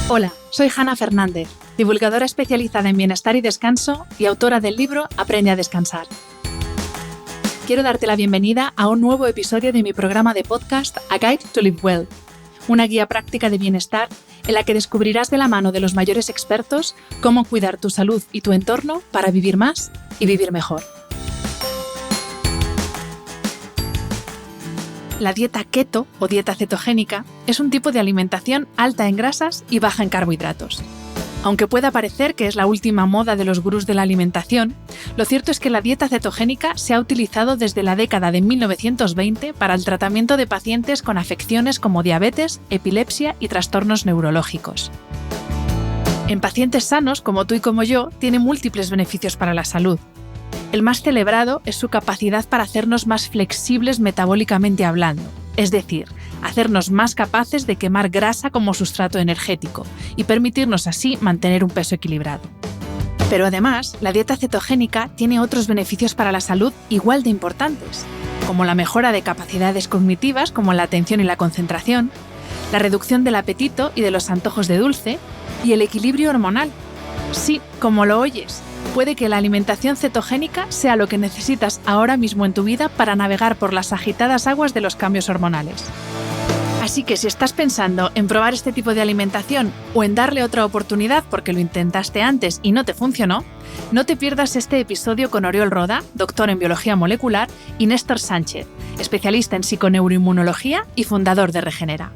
Hola, soy Hanna Fernández, divulgadora especializada en bienestar y descanso y autora del libro Aprende a descansar. Quiero darte la bienvenida a un nuevo episodio de mi programa de podcast A Guide to Live Well, una guía práctica de bienestar en la que descubrirás de la mano de los mayores expertos cómo cuidar tu salud y tu entorno para vivir más y vivir mejor. La dieta keto o dieta cetogénica es un tipo de alimentación alta en grasas y baja en carbohidratos. Aunque pueda parecer que es la última moda de los gurús de la alimentación, lo cierto es que la dieta cetogénica se ha utilizado desde la década de 1920 para el tratamiento de pacientes con afecciones como diabetes, epilepsia y trastornos neurológicos. En pacientes sanos, como tú y como yo, tiene múltiples beneficios para la salud. El más celebrado es su capacidad para hacernos más flexibles metabólicamente hablando, es decir, hacernos más capaces de quemar grasa como sustrato energético y permitirnos así mantener un peso equilibrado. Pero además, la dieta cetogénica tiene otros beneficios para la salud igual de importantes, como la mejora de capacidades cognitivas como la atención y la concentración, la reducción del apetito y de los antojos de dulce y el equilibrio hormonal. Sí, como lo oyes. Puede que la alimentación cetogénica sea lo que necesitas ahora mismo en tu vida para navegar por las agitadas aguas de los cambios hormonales. Así que si estás pensando en probar este tipo de alimentación o en darle otra oportunidad porque lo intentaste antes y no te funcionó, no te pierdas este episodio con Oriol Roda, doctor en biología molecular, y Néstor Sánchez, especialista en psiconeuroinmunología y fundador de Regenera.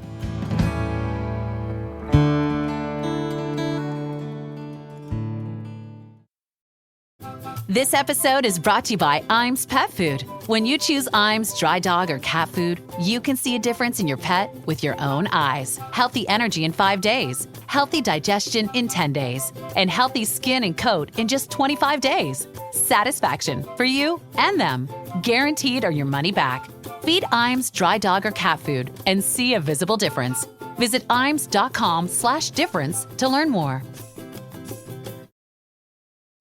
This episode is brought to you by Iams Pet Food. When you choose Iams dry dog or cat food, you can see a difference in your pet with your own eyes. Healthy energy in 5 days, healthy digestion in 10 days, and healthy skin and coat in just 25 days. Satisfaction for you and them. Guaranteed or your money back. Feed Iams dry dog or cat food and see a visible difference. Visit iams.com/difference to learn more.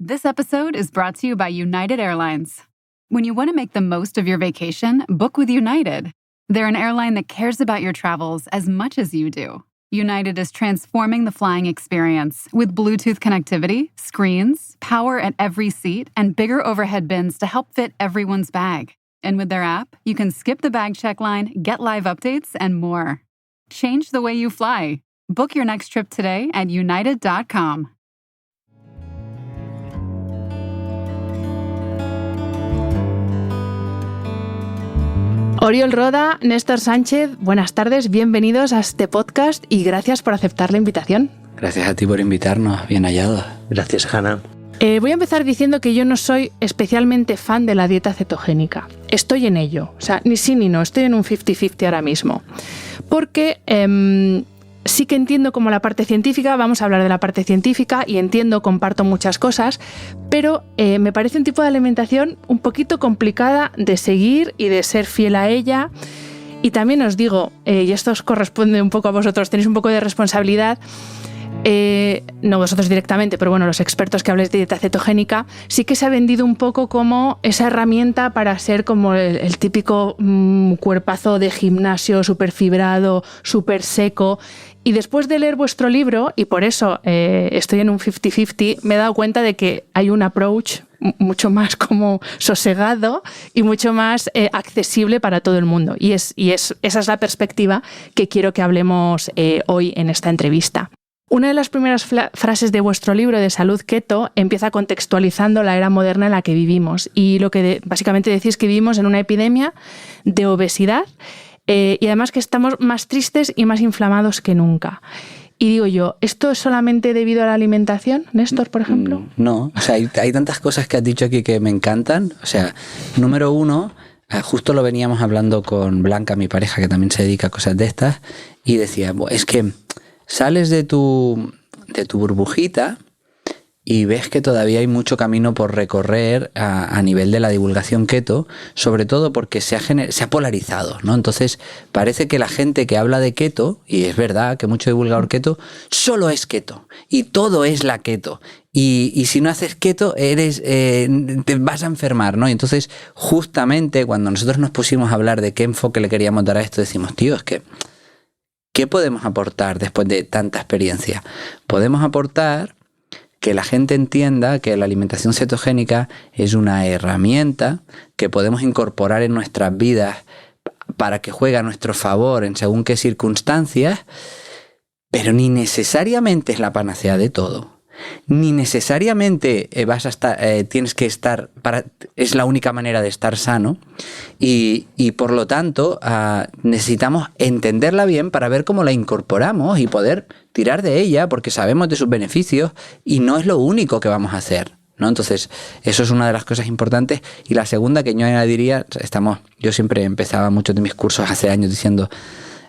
This episode is brought to you by United Airlines. When you want to make the most of your vacation, book with United. They're an airline that cares about your travels as much as you do. United is transforming the flying experience with Bluetooth connectivity, screens, power at every seat, and bigger overhead bins to help fit everyone's bag. And with their app, you can skip the bag check line, get live updates, and more. Change the way you fly. Book your next trip today at united.com. Oriol Roda, Néstor Sánchez, buenas tardes, bienvenidos a este podcast y gracias por aceptar la invitación. Gracias a ti por invitarnos, bien hallados. Gracias, Hanna. Voy a empezar diciendo que yo no soy especialmente fan de la dieta cetogénica. Estoy en ello, o sea, ni sí ni no, estoy en un 50-50 ahora mismo. Porque sí que entiendo como la parte científica, vamos a hablar de la parte científica y entiendo, comparto muchas cosas, pero me parece un tipo de alimentación un poquito complicada de seguir y de ser fiel a ella. Y también os digo, y esto os corresponde un poco a vosotros, tenéis un poco de responsabilidad, no vosotros directamente, pero bueno, los expertos que habléis de dieta cetogénica, sí que se ha vendido un poco como esa herramienta para ser como el típico cuerpazo de gimnasio súper fibrado, súper seco. Y después de leer vuestro libro, y por eso estoy en un 50-50, me he dado cuenta de que hay un approach mucho más como sosegado y mucho más accesible para todo el mundo. Y esa es la perspectiva que quiero que hablemos hoy en esta entrevista. Una de las primeras frases de vuestro libro de Salud Keto empieza contextualizando la era moderna en la que vivimos. Y lo que básicamente decís que vivimos en una epidemia de obesidad y además que estamos más tristes y más inflamados que nunca. Y digo yo, ¿esto es solamente debido a la alimentación, Néstor, por ejemplo? No, o sea, hay tantas cosas que has dicho aquí que me encantan. O sea, número uno, justo lo veníamos hablando con Blanca, mi pareja, que también se dedica a cosas de estas, y decía, es que sales de tu burbujita y ves que todavía hay mucho camino por recorrer a nivel de la divulgación keto, sobre todo porque se ha polarizado, ¿no? Entonces parece que la gente que habla de keto, y es verdad que mucho divulgador keto, solo es keto y todo es la keto. Y si no haces keto, te vas a enfermar, ¿no? Y entonces, justamente cuando nosotros nos pusimos a hablar de qué enfoque le queríamos dar a esto, decimos, tío, es que ¿qué podemos aportar después de tanta experiencia? Podemos aportar que la gente entienda que la alimentación cetogénica es una herramienta que podemos incorporar en nuestras vidas para que juegue a nuestro favor en según qué circunstancias, pero ni necesariamente es la panacea de todo. Ni necesariamente vas a estar, tienes que estar, es la única manera de estar sano y por lo tanto necesitamos entenderla bien para ver cómo la incorporamos y poder tirar de ella porque sabemos de sus beneficios y no es lo único que vamos a hacer, ¿no? Entonces, eso es una de las cosas importantes. Y la segunda que yo añadiría, yo siempre empezaba muchos de mis cursos hace años diciendo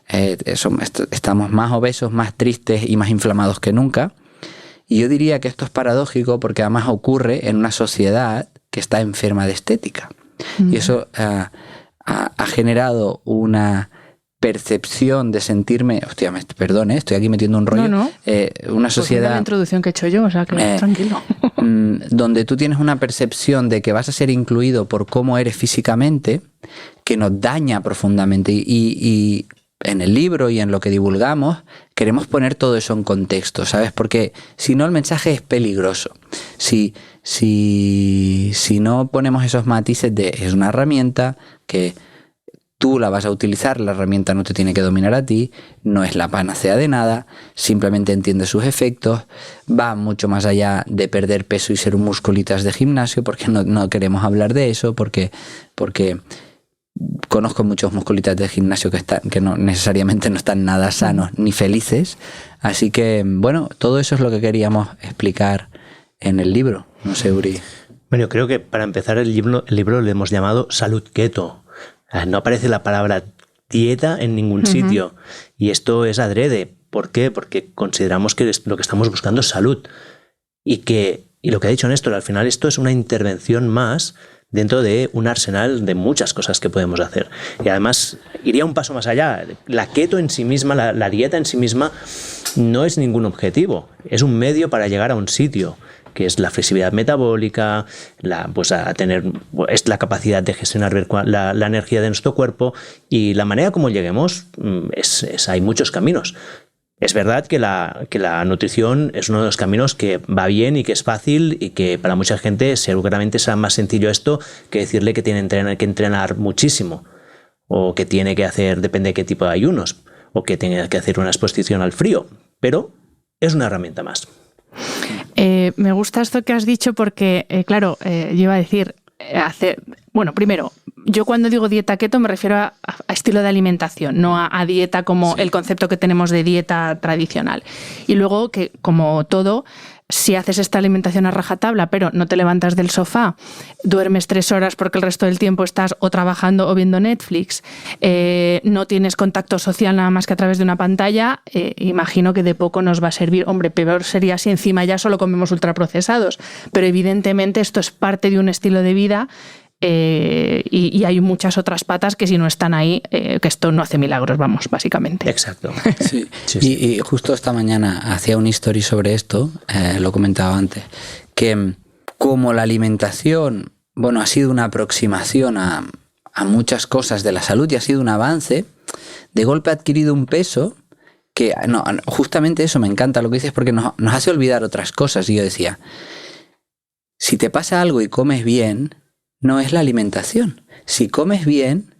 estamos más obesos, más tristes y más inflamados que nunca. Y yo diría que esto es paradójico porque además ocurre en una sociedad que está enferma de estética. Y eso ha generado una percepción de sentirme... Hostia, perdón, estoy aquí metiendo un rollo. No. Una sociedad... Pues la introducción que he hecho yo, o sea que tranquilo. Donde tú tienes una percepción de que vas a ser incluido por cómo eres físicamente, que nos daña profundamente. Y en el libro y en lo que divulgamos queremos poner todo eso en contexto, ¿sabes? Porque si no el mensaje es peligroso. Si no ponemos esos matices de es una herramienta que tú la vas a utilizar, la herramienta no te tiene que dominar a ti, no es la panacea de nada, simplemente entiende sus efectos, va mucho más allá de perder peso y ser un musculitas de gimnasio, porque no queremos hablar de eso, porque conozco muchos musculitas de gimnasio que no necesariamente no están nada sanos ni felices. Así que, bueno, todo eso es lo que queríamos explicar en el libro. No sé, Uri. Bueno, yo creo que para empezar el libro le hemos llamado Salud Keto. No aparece la palabra dieta en ningún sitio. Y esto es adrede. ¿Por qué? Porque consideramos que lo que estamos buscando es salud. Y lo que ha dicho Néstor, al final esto es una intervención más dentro de un arsenal de muchas cosas que podemos hacer. Y además iría un paso más allá. La keto en sí misma, la dieta en sí misma, no es ningún objetivo. Es un medio para llegar a un sitio, que es la flexibilidad metabólica, es la capacidad de gestionar la energía de nuestro cuerpo, y la manera como lleguemos, hay muchos caminos. Es verdad que la nutrición es uno de los caminos que va bien y que es fácil y que para mucha gente seguramente será más sencillo esto que decirle que tiene que entrenar muchísimo o que tiene que hacer, depende de qué tipo de ayunos, o que tiene que hacer una exposición al frío, pero es una herramienta más. Me gusta esto que has dicho porque, claro, yo iba a decir, primero, yo cuando digo dieta keto me refiero a estilo de alimentación, no a dieta como el concepto que tenemos de dieta tradicional. Y luego que, como todo, si haces esta alimentación a rajatabla, pero no te levantas del sofá, duermes 3 horas porque el resto del tiempo estás o trabajando o viendo Netflix, no tienes contacto social nada más que a través de una pantalla, imagino que de poco nos va a servir. Hombre, peor sería si encima ya solo comemos ultraprocesados, pero evidentemente esto es parte de un estilo de vida. Y hay muchas otras patas que si no están ahí, que esto no hace milagros, vamos, básicamente. Exacto. Sí. Y justo esta mañana hacía un story sobre esto, lo comentaba antes, que como la alimentación, ha sido una aproximación a muchas cosas de la salud y ha sido un avance, de golpe ha adquirido un peso que, justamente eso, me encanta lo que dices, porque nos hace olvidar otras cosas. Y yo decía, si te pasa algo y comes bien, no es la alimentación. Si comes bien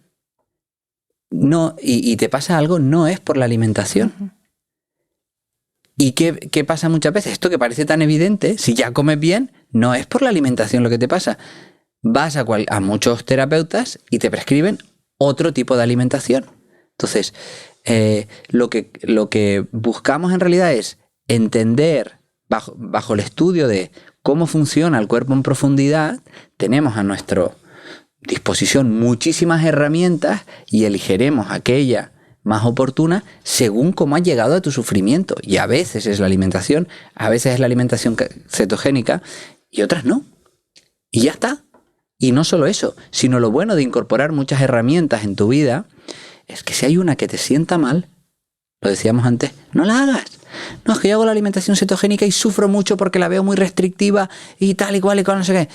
y te pasa algo, no es por la alimentación. Uh-huh. ¿Y qué pasa muchas veces? Esto que parece tan evidente, si ya comes bien, no es por la alimentación lo que te pasa. Vas a muchos terapeutas y te prescriben otro tipo de alimentación. Entonces, lo que buscamos en realidad es entender bajo el estudio de cómo funciona el cuerpo en profundidad. Tenemos a nuestra disposición muchísimas herramientas y elegiremos aquella más oportuna según cómo has llegado a tu sufrimiento. Y a veces es la alimentación, a veces es la alimentación cetogénica y otras no. Y ya está. Y no solo eso, sino lo bueno de incorporar muchas herramientas en tu vida es que si hay una que te sienta mal, lo decíamos antes, no la hagas. No, es que yo hago la alimentación cetogénica y sufro mucho porque la veo muy restrictiva y tal y cual, no sé qué.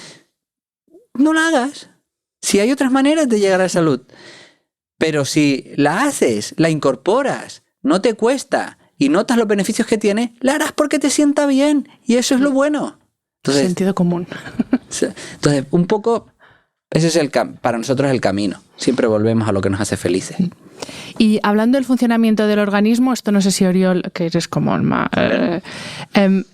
No la hagas. Si hay otras maneras de llegar a la salud. Pero si la haces, la incorporas, no te cuesta y notas los beneficios que tiene, la harás porque te sienta bien y eso es lo bueno. Entonces, sentido común. Entonces, un poco, ese es para nosotros el camino. Siempre volvemos a lo que nos hace felices. Y hablando del funcionamiento del organismo, esto no sé si Oriol, que eres como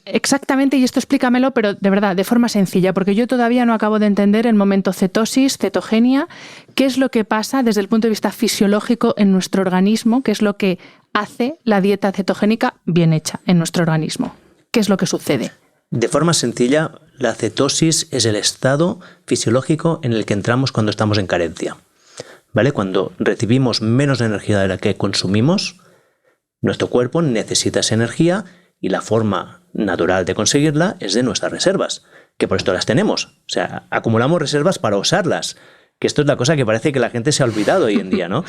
exactamente, y esto explícamelo, pero de verdad, de forma sencilla, porque yo todavía no acabo de entender el momento cetosis, cetogenia, qué es lo que pasa desde el punto de vista fisiológico en nuestro organismo, qué es lo que hace la dieta cetogénica bien hecha en nuestro organismo, qué es lo que sucede. De forma sencilla, la cetosis es el estado fisiológico en el que entramos cuando estamos en carencia. ¿Vale? Cuando recibimos menos energía de la que consumimos, nuestro cuerpo necesita esa energía y la forma natural de conseguirla es de nuestras reservas, que por esto las tenemos. O sea, acumulamos reservas para usarlas, que esto es la cosa que parece que la gente se ha olvidado hoy en día, ¿no?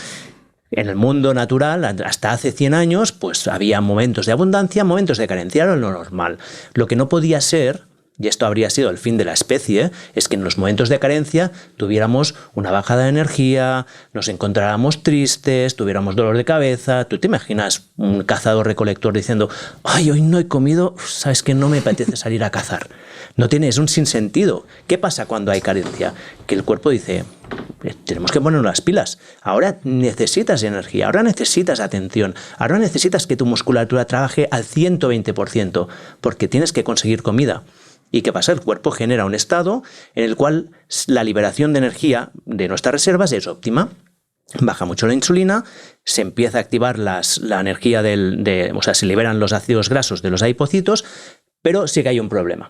En el mundo natural, hasta hace 100 años, pues había momentos de abundancia, momentos de carencia, era lo normal. Lo que no podía ser, y esto habría sido el fin de la especie, es que en los momentos de carencia tuviéramos una bajada de energía, nos encontráramos tristes, tuviéramos dolor de cabeza. ¿Tú te imaginas un cazador-recolector diciendo, ay, hoy no he comido, sabes que no me apetece salir a cazar? No tiene, es un sinsentido. ¿Qué pasa cuando hay carencia? Que el cuerpo dice, tenemos que ponernos las pilas. Ahora necesitas energía, ahora necesitas atención, ahora necesitas que tu musculatura trabaje al 120%, porque tienes que conseguir comida. ¿Y qué pasa? El cuerpo genera un estado en el cual la liberación de energía de nuestras reservas es óptima. Baja mucho la insulina, se empieza a activar la energía o sea, se liberan los ácidos grasos de los adipocitos, pero sí que hay un problema.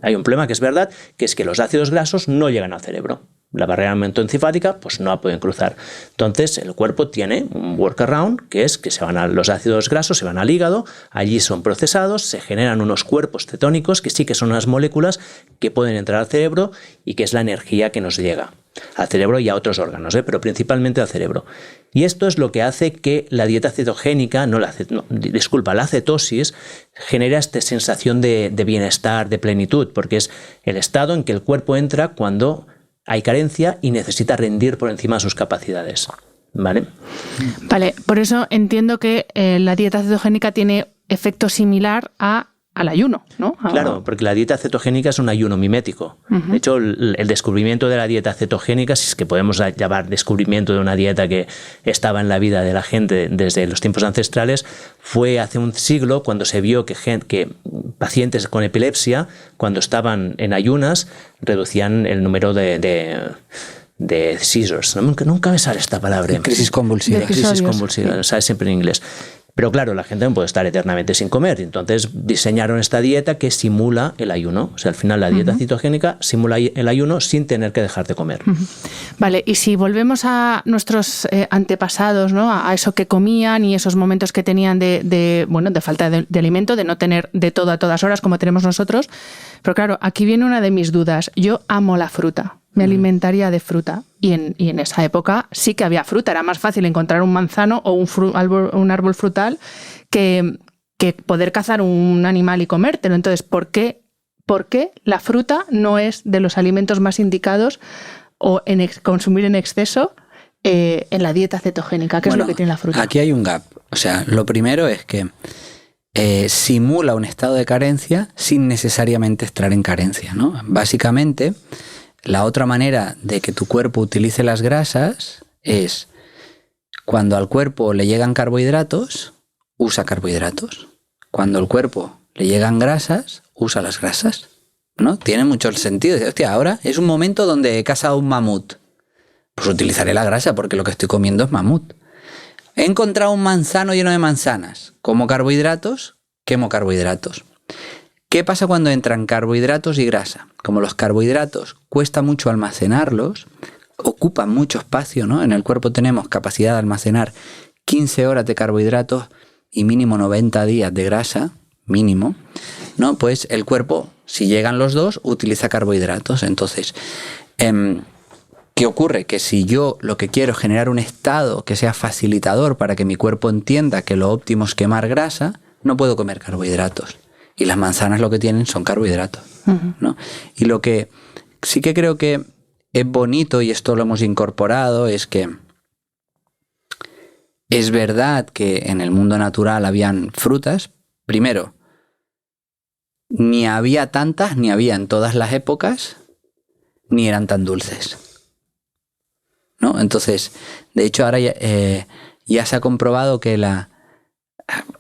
Hay un problema que es verdad, que es que los ácidos grasos no llegan al cerebro. La barrera hematoencefálica pues no la pueden cruzar. Entonces el cuerpo tiene un workaround, que es que los ácidos grasos se van al hígado, allí son procesados, se generan unos cuerpos cetónicos que sí que son unas moléculas que pueden entrar al cerebro y que es la energía que nos llega al cerebro y a otros órganos, pero principalmente al cerebro. Y esto es lo que hace que la dieta cetogénica, la cetosis, genera esta sensación de bienestar, de plenitud, porque es el estado en que el cuerpo entra cuando hay carencia y necesita rendir por encima de sus capacidades. ¿Vale? Vale, por eso entiendo que la dieta cetogénica tiene efecto similar al ayuno, ¿no? Claro, porque la dieta cetogénica es un ayuno mimético. De hecho, el descubrimiento de la dieta cetogénica, si es que podemos llamar descubrimiento de una dieta que estaba en la vida de la gente desde los tiempos ancestrales, fue hace un siglo cuando se vio que pacientes con epilepsia, cuando estaban en ayunas, reducían el número de seizures. Nunca me sale esta palabra. Crisis convulsiva. Crisis convulsiva, ¿sabes? Siempre en inglés. Pero claro, la gente no puede estar eternamente sin comer. Entonces diseñaron esta dieta que simula el ayuno. O sea, al final la dieta cetogénica simula el ayuno sin tener que dejar de comer. Vale, y si volvemos a nuestros antepasados, ¿no? A eso que comían y esos momentos que tenían de falta de alimento, de no tener de todo a todas horas como tenemos nosotros. Pero claro, aquí viene una de mis dudas. Yo amo la fruta. Me alimentaría de fruta. Y en esa época sí que había fruta. Era más fácil encontrar un manzano o un árbol frutal que poder cazar un animal y comértelo. Entonces, ¿por qué la fruta no es de los alimentos más indicados o consumir en exceso en la dieta cetogénica? ¿Qué es lo que tiene la fruta? Aquí hay un gap. O sea, lo primero es que simula un estado de carencia sin necesariamente estar en carencia, ¿no? Básicamente, la otra manera de que tu cuerpo utilice las grasas es cuando al cuerpo le llegan carbohidratos, usa carbohidratos. Cuando al cuerpo le llegan grasas, usa las grasas, ¿no? Tiene mucho sentido. Hostia, ahora es un momento donde he cazado un mamut. Pues utilizaré la grasa porque lo que estoy comiendo es mamut. He encontrado un manzano lleno de manzanas. Como carbohidratos, quemo carbohidratos. ¿Qué pasa cuando entran carbohidratos y grasa? Como los carbohidratos cuesta mucho almacenarlos, ocupan mucho espacio, ¿no? En el cuerpo tenemos capacidad de almacenar 15 horas de carbohidratos y mínimo 90 días de grasa, mínimo, ¿no? Pues el cuerpo, si llegan los dos, utiliza carbohidratos. Entonces, ¿qué ocurre? Que si yo lo que quiero es generar un estado que sea facilitador para que mi cuerpo entienda que lo óptimo es quemar grasa, no puedo comer carbohidratos. Y las manzanas lo que tienen son carbohidratos, ¿no? Y lo que sí que creo que es bonito, y esto lo hemos incorporado, es que es verdad que en el mundo natural habían frutas. Primero, ni había tantas, ni había en todas las épocas, ni eran tan dulces, ¿no? Entonces, de hecho, ahora ya se ha comprobado que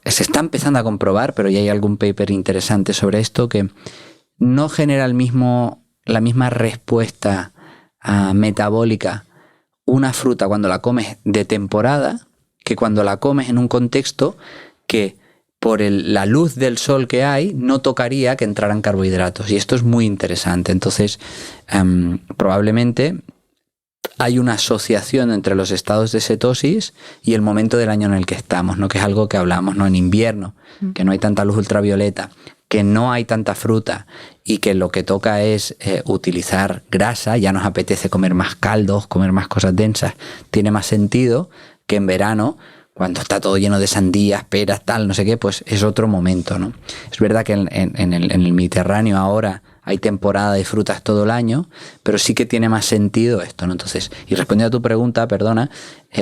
se está empezando a comprobar, pero ya hay algún paper interesante sobre esto, que no genera la misma respuesta metabólica una fruta cuando la comes de temporada que cuando la comes en un contexto que por la luz del sol que hay no tocaría que entraran carbohidratos. Y esto es muy interesante. Entonces, probablemente hay una asociación entre los estados de cetosis y el momento del año en el que estamos, ¿no? Que es algo que hablamos, ¿no? En invierno, que no hay tanta luz ultravioleta, que no hay tanta fruta y que lo que toca es utilizar grasa, ya nos apetece comer más caldos, comer más cosas densas, tiene más sentido que en verano, cuando está todo lleno de sandías, peras, tal, no sé qué, pues es otro momento, ¿no? Es verdad que en el Mediterráneo ahora hay temporada de frutas todo el año, pero sí que tiene más sentido esto, ¿no? Entonces, y respondiendo a tu pregunta, perdona,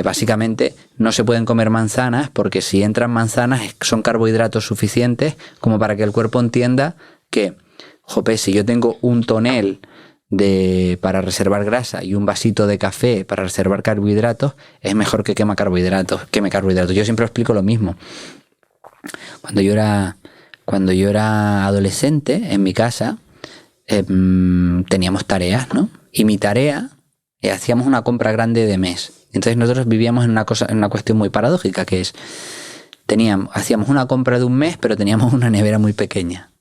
básicamente no se pueden comer manzanas porque si entran manzanas son carbohidratos suficientes como para que el cuerpo entienda que, jope, si yo tengo un tonel para reservar grasa y un vasito de café para reservar carbohidratos, es mejor que queme carbohidratos. Yo siempre explico lo mismo. Cuando yo era adolescente, en mi casa teníamos tareas, ¿no? Y mi tarea, hacíamos una compra grande de mes. Entonces nosotros vivíamos en una cuestión muy paradójica, que es, hacíamos una compra de un mes, pero teníamos una nevera muy pequeña.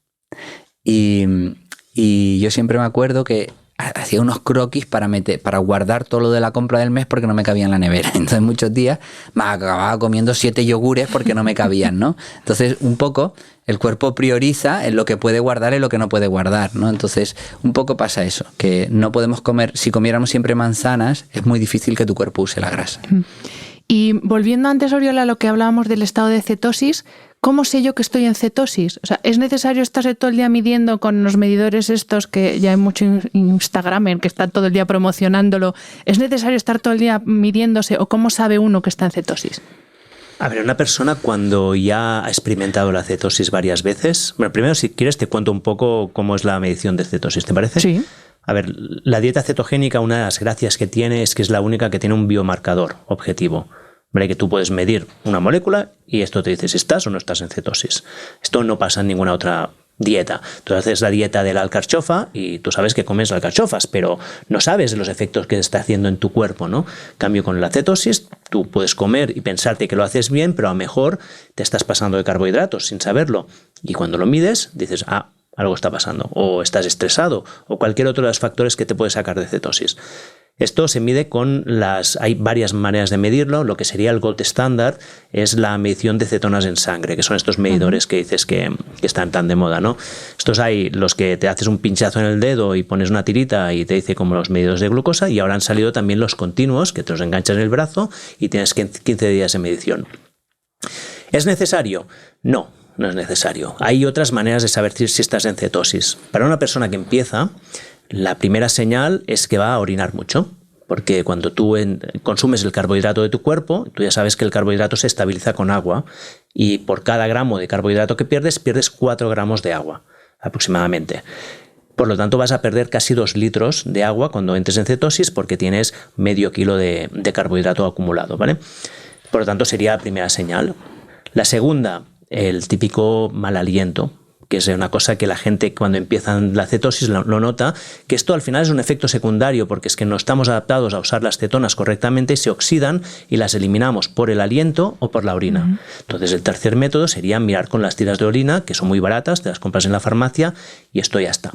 Y yo siempre me acuerdo que hacía unos croquis para guardar todo lo de la compra del mes porque no me cabía en la nevera. Entonces muchos días me acababa comiendo 7 yogures porque no me cabían, ¿no? Entonces un poco el cuerpo prioriza en lo que puede guardar y lo que no puede guardar, ¿no? Entonces un poco pasa eso, que no podemos comer, si comiéramos siempre manzanas, es muy difícil que tu cuerpo use la grasa. Y volviendo antes, Oriola, a lo que hablábamos del estado de cetosis, ¿cómo sé yo que estoy en cetosis? O sea, ¿es necesario estarse todo el día midiendo con los medidores estos que ya hay mucho Instagramer que está todo el día promocionándolo? ¿Es necesario estar todo el día midiéndose o cómo sabe uno que está en cetosis? A ver, una persona cuando ya ha experimentado la cetosis varias veces... Bueno, primero, si quieres, te cuento un poco cómo es la medición de cetosis, ¿te parece? Sí. A ver, la dieta cetogénica, una de las gracias que tiene es que es la única que tiene un biomarcador objetivo. ¿Vale? Que tú puedes medir una molécula y esto te dice si estás o no estás en cetosis. Esto no pasa en ninguna otra dieta. Tú haces la dieta de la alcachofa y tú sabes que comes alcachofas, pero no sabes los efectos que está haciendo en tu cuerpo, ¿no? En cambio, con la cetosis, tú puedes comer y pensarte que lo haces bien, pero a lo mejor te estás pasando de carbohidratos sin saberlo. Y cuando lo mides, dices, algo está pasando, o estás estresado, o cualquier otro de los factores que te puede sacar de cetosis. Esto se mide hay varias maneras de medirlo. Lo que sería el gold standard es la medición de cetonas en sangre, que son estos medidores que dices que están tan de moda, ¿no? Estos hay los que te haces un pinchazo en el dedo y pones una tirita y te dice como los medidores de glucosa, y ahora han salido también los continuos, que te los enganchas en el brazo y tienes 15 días de medición. ¿Es necesario? No es necesario. Hay otras maneras de saber si estás en cetosis. Para una persona que empieza, la primera señal es que va a orinar mucho, porque cuando tú consumes el carbohidrato de tu cuerpo, tú ya sabes que el carbohidrato se estabiliza con agua y por cada gramo de carbohidrato que pierdes 4 gramos de agua aproximadamente. Por lo tanto, vas a perder casi 2 litros de agua cuando entres en cetosis porque tienes medio kilo de carbohidrato acumulado, ¿vale? Por lo tanto, sería la primera señal. La segunda, el típico mal aliento, que es una cosa que la gente cuando empieza la cetosis lo nota, que esto al final es un efecto secundario porque es que no estamos adaptados a usar las cetonas correctamente y se oxidan y las eliminamos por el aliento o por la orina. Entonces el tercer método sería mirar con las tiras de orina, que son muy baratas, te las compras en la farmacia y esto ya está.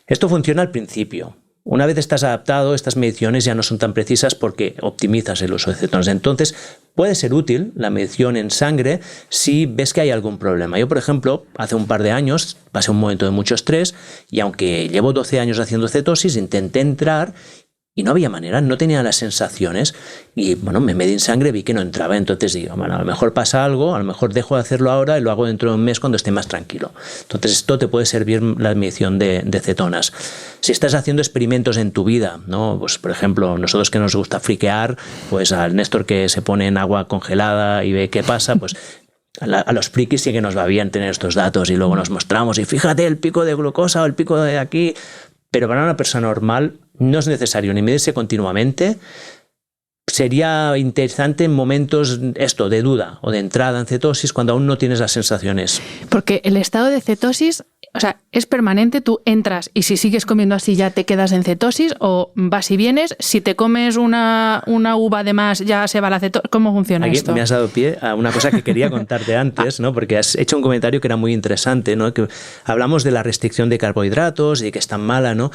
Esto funciona al principio. Una vez estás adaptado, estas mediciones ya no son tan precisas porque optimizas el uso de cetonas. Entonces, puede ser útil la medición en sangre si ves que hay algún problema. Yo, por ejemplo, hace un par de años pasé un momento de mucho estrés y aunque llevo 12 años haciendo cetosis, intenté entrar Y no había manera, no tenía las sensaciones y bueno, me medí en sangre, vi que no entraba, entonces digo, bueno, a lo mejor pasa algo, a lo mejor dejo de hacerlo ahora y lo hago dentro de un mes cuando esté más tranquilo. Entonces esto te puede servir la medición de cetonas. Si estás haciendo experimentos en tu vida, ¿no? Pues por ejemplo, nosotros que nos gusta friquear, pues al Néstor que se pone en agua congelada y ve qué pasa, pues a los frikis sí que nos va bien tener estos datos y luego nos mostramos y fíjate el pico de glucosa o el pico de aquí. Pero para una persona normal no es necesario ni medirse continuamente. Sería interesante en momentos de duda o de entrada en cetosis cuando aún no tienes las sensaciones. Porque el estado de cetosis, o sea, es permanente, tú entras y si sigues comiendo así ya te quedas en cetosis o vas y vienes, si te comes una uva de más ya se va la cetosis. ¿Cómo funciona Aquí esto? Me has dado pie a una cosa que quería contarte antes, ¿no? Porque has hecho un comentario que era muy interesante, ¿no? Que hablamos de la restricción de carbohidratos y que es tan mala, ¿no?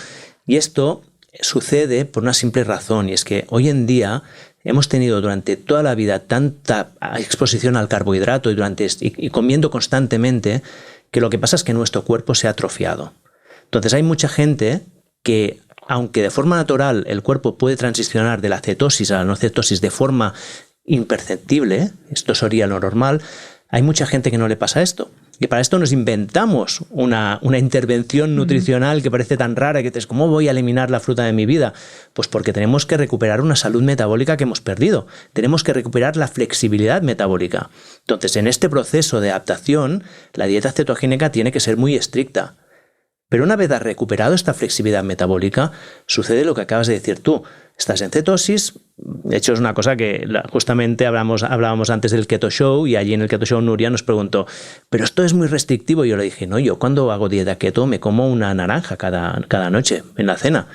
Y esto sucede por una simple razón, y es que hoy en día hemos tenido durante toda la vida tanta exposición al carbohidrato y comiendo constantemente, que lo que pasa es que nuestro cuerpo se ha atrofiado. Entonces hay mucha gente que, aunque de forma natural el cuerpo puede transicionar de la cetosis a la no cetosis de forma imperceptible, esto sería lo normal, hay mucha gente que no le pasa esto. Y para esto nos inventamos una intervención nutricional que parece tan rara que dices, ¿cómo voy a eliminar la fruta de mi vida? Pues porque tenemos que recuperar una salud metabólica que hemos perdido. Tenemos que recuperar la flexibilidad metabólica. Entonces, en este proceso de adaptación, la dieta cetogénica tiene que ser muy estricta. Pero una vez has recuperado esta flexibilidad metabólica, sucede lo que acabas de decir tú. Estás en cetosis. De hecho, es una cosa que justamente hablábamos antes del Keto Show, y allí en el Keto Show Nuria nos preguntó, pero esto es muy restrictivo. Y yo le dije, no, yo cuando hago dieta keto me como una naranja cada noche en la cena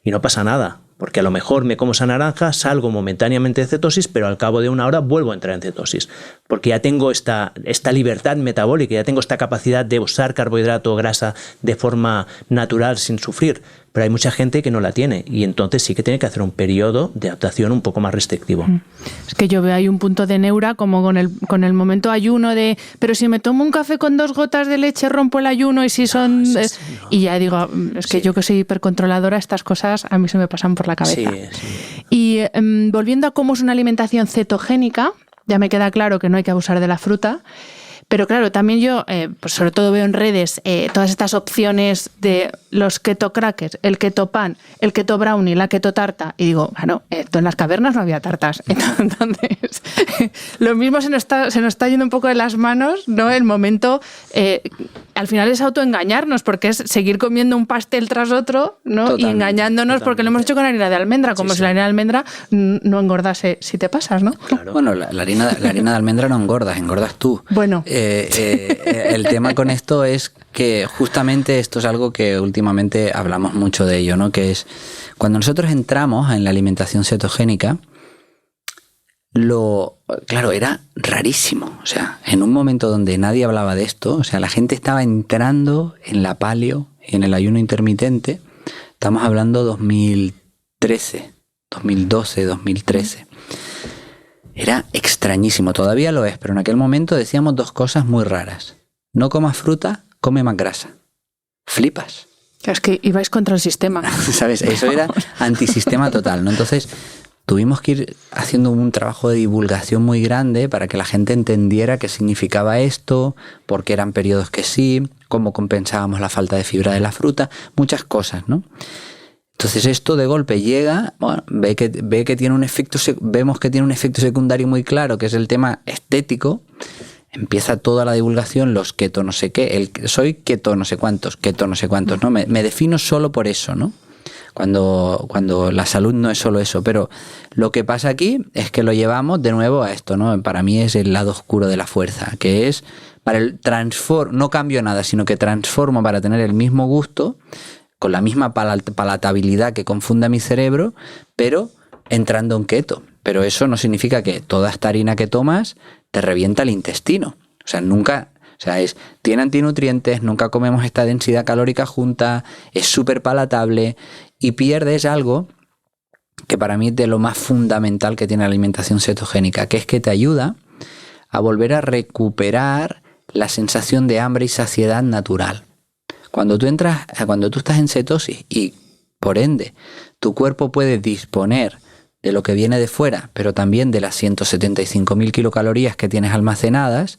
y no pasa nada. Porque a lo mejor me como esa naranja, salgo momentáneamente de cetosis, pero al cabo de una hora vuelvo a entrar en cetosis. Porque ya tengo esta libertad metabólica, ya tengo esta capacidad de usar carbohidrato o grasa de forma natural sin sufrir. Pero hay mucha gente que no la tiene y entonces sí que tiene que hacer un periodo de adaptación un poco más restrictivo. Es que yo veo ahí un punto de neura como con el momento ayuno de, pero si me tomo un café con 2 gotas de leche rompo el ayuno y si son... No. Y ya digo, es que yo que soy hipercontroladora, estas cosas a mí se me pasan por la cabeza. Sí. Y volviendo a cómo es una alimentación cetogénica, ya me queda claro que no hay que abusar de la fruta. Pero claro, también yo, pues sobre todo veo en redes todas estas opciones de los keto crackers, el keto pan, el keto brownie, la keto tarta. Y digo, bueno, en las cavernas no había tartas. Entonces, lo mismo se nos está yendo un poco de las manos, ¿no? El momento, al final es autoengañarnos, porque es seguir comiendo un pastel tras otro, ¿no? Totalmente, y engañándonos porque lo hemos hecho con harina de almendra, como si la harina de almendra no engordase si te pasas, ¿no? Claro. Bueno, la harina de almendra no engordas tú. Bueno. El tema con esto es que justamente esto es algo que últimamente hablamos mucho de ello, ¿no? Que es cuando nosotros entramos en la alimentación cetogénica, claro, era rarísimo. O sea, en un momento donde nadie hablaba de esto, o sea, la gente estaba entrando en la paleo y en el ayuno intermitente. Estamos hablando 2013, 2012, 2013. Era extrañísimo, todavía lo es, pero en aquel momento decíamos 2 cosas muy raras. No comas fruta, come más grasa. Flipas. Es que ibais contra el sistema. ¿Sabes? Eso era antisistema total, ¿no? Entonces tuvimos que ir haciendo un trabajo de divulgación muy grande para que la gente entendiera qué significaba esto, por qué eran periodos que sí, cómo compensábamos la falta de fibra de la fruta, muchas cosas, ¿no? Entonces esto de golpe llega, bueno, vemos que tiene un efecto secundario muy claro, que es el tema estético. Empieza toda la divulgación, los keto no sé qué, soy keto no sé cuántos, ¿no? Me defino solo por eso, ¿no? Cuando la salud no es solo eso, pero lo que pasa aquí es que lo llevamos de nuevo a esto, ¿no? Para mí es el lado oscuro de la fuerza, que es para no cambio nada, sino que transformo para tener el mismo gusto, con la misma palatabilidad que confunda mi cerebro, pero entrando en keto. Pero eso no significa que toda esta harina que tomas te revienta el intestino. O sea, tiene antinutrientes, nunca comemos esta densidad calórica junta, es súper palatable y pierdes algo que para mí es de lo más fundamental que tiene la alimentación cetogénica, que es que te ayuda a volver a recuperar la sensación de hambre y saciedad natural. Cuando tú estás en cetosis y, por ende, tu cuerpo puede disponer de lo que viene de fuera, pero también de las 175.000 kilocalorías que tienes almacenadas,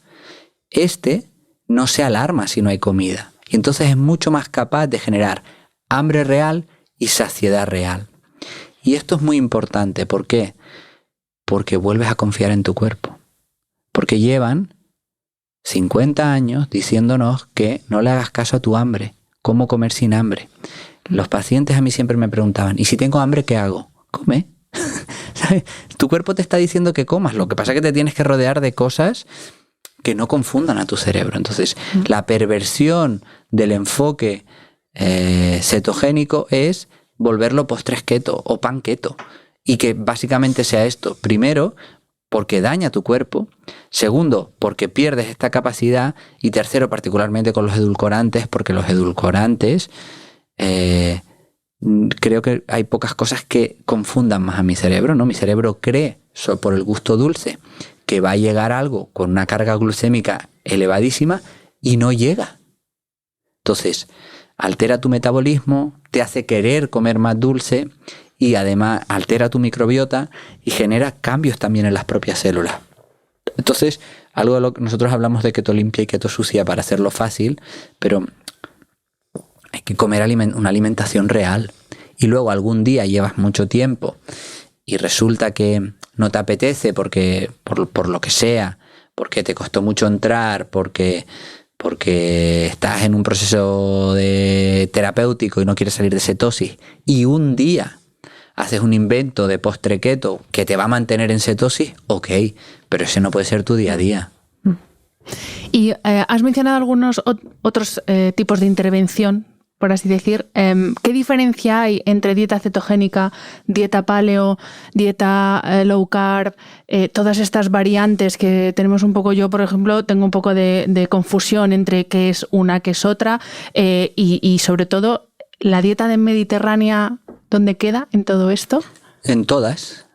no se alarma si no hay comida. Y entonces es mucho más capaz de generar hambre real y saciedad real. Y esto es muy importante. ¿Por qué? Porque vuelves a confiar en tu cuerpo. Porque llevan 50 años diciéndonos que no le hagas caso a tu hambre. ¿Cómo comer sin hambre? Los pacientes a mí siempre me preguntaban, ¿y si tengo hambre qué hago? Come. ¿Sabes? Tu cuerpo te está diciendo que comas. Lo que pasa es que te tienes que rodear de cosas que no confundan a tu cerebro. Entonces, la perversión del enfoque cetogénico es volverlo postres keto o pan keto. Y que básicamente sea esto. Primero, porque daña tu cuerpo. Segundo, porque pierdes esta capacidad. Y tercero, particularmente con los edulcorantes, porque los edulcorantes, creo que hay pocas cosas que confundan más a mi cerebro, ¿no? Mi cerebro cree, por el gusto dulce, que va a llegar algo con una carga glucémica elevadísima y no llega. Entonces, altera tu metabolismo, te hace querer comer más dulce y además altera tu microbiota y genera cambios también en las propias células. Entonces, algo de lo que nosotros hablamos de keto limpia y keto sucia para hacerlo fácil, pero hay que comer una alimentación real. Y luego algún día llevas mucho tiempo y resulta que no te apetece porque por lo que sea, porque te costó mucho entrar, porque estás en un proceso terapéutico y no quieres salir de cetosis, y un día haces un invento de postre keto que te va a mantener en cetosis, ok, pero ese no puede ser tu día a día. Y has mencionado algunos otros tipos de intervención, por así decir. ¿Qué diferencia hay entre dieta cetogénica, dieta paleo, dieta low carb, todas estas variantes que tenemos un poco? Yo, por ejemplo, tengo un poco de confusión entre qué es una, qué es otra, y sobre todo, ¿la dieta de mediterránea dónde queda en todo esto? En todas.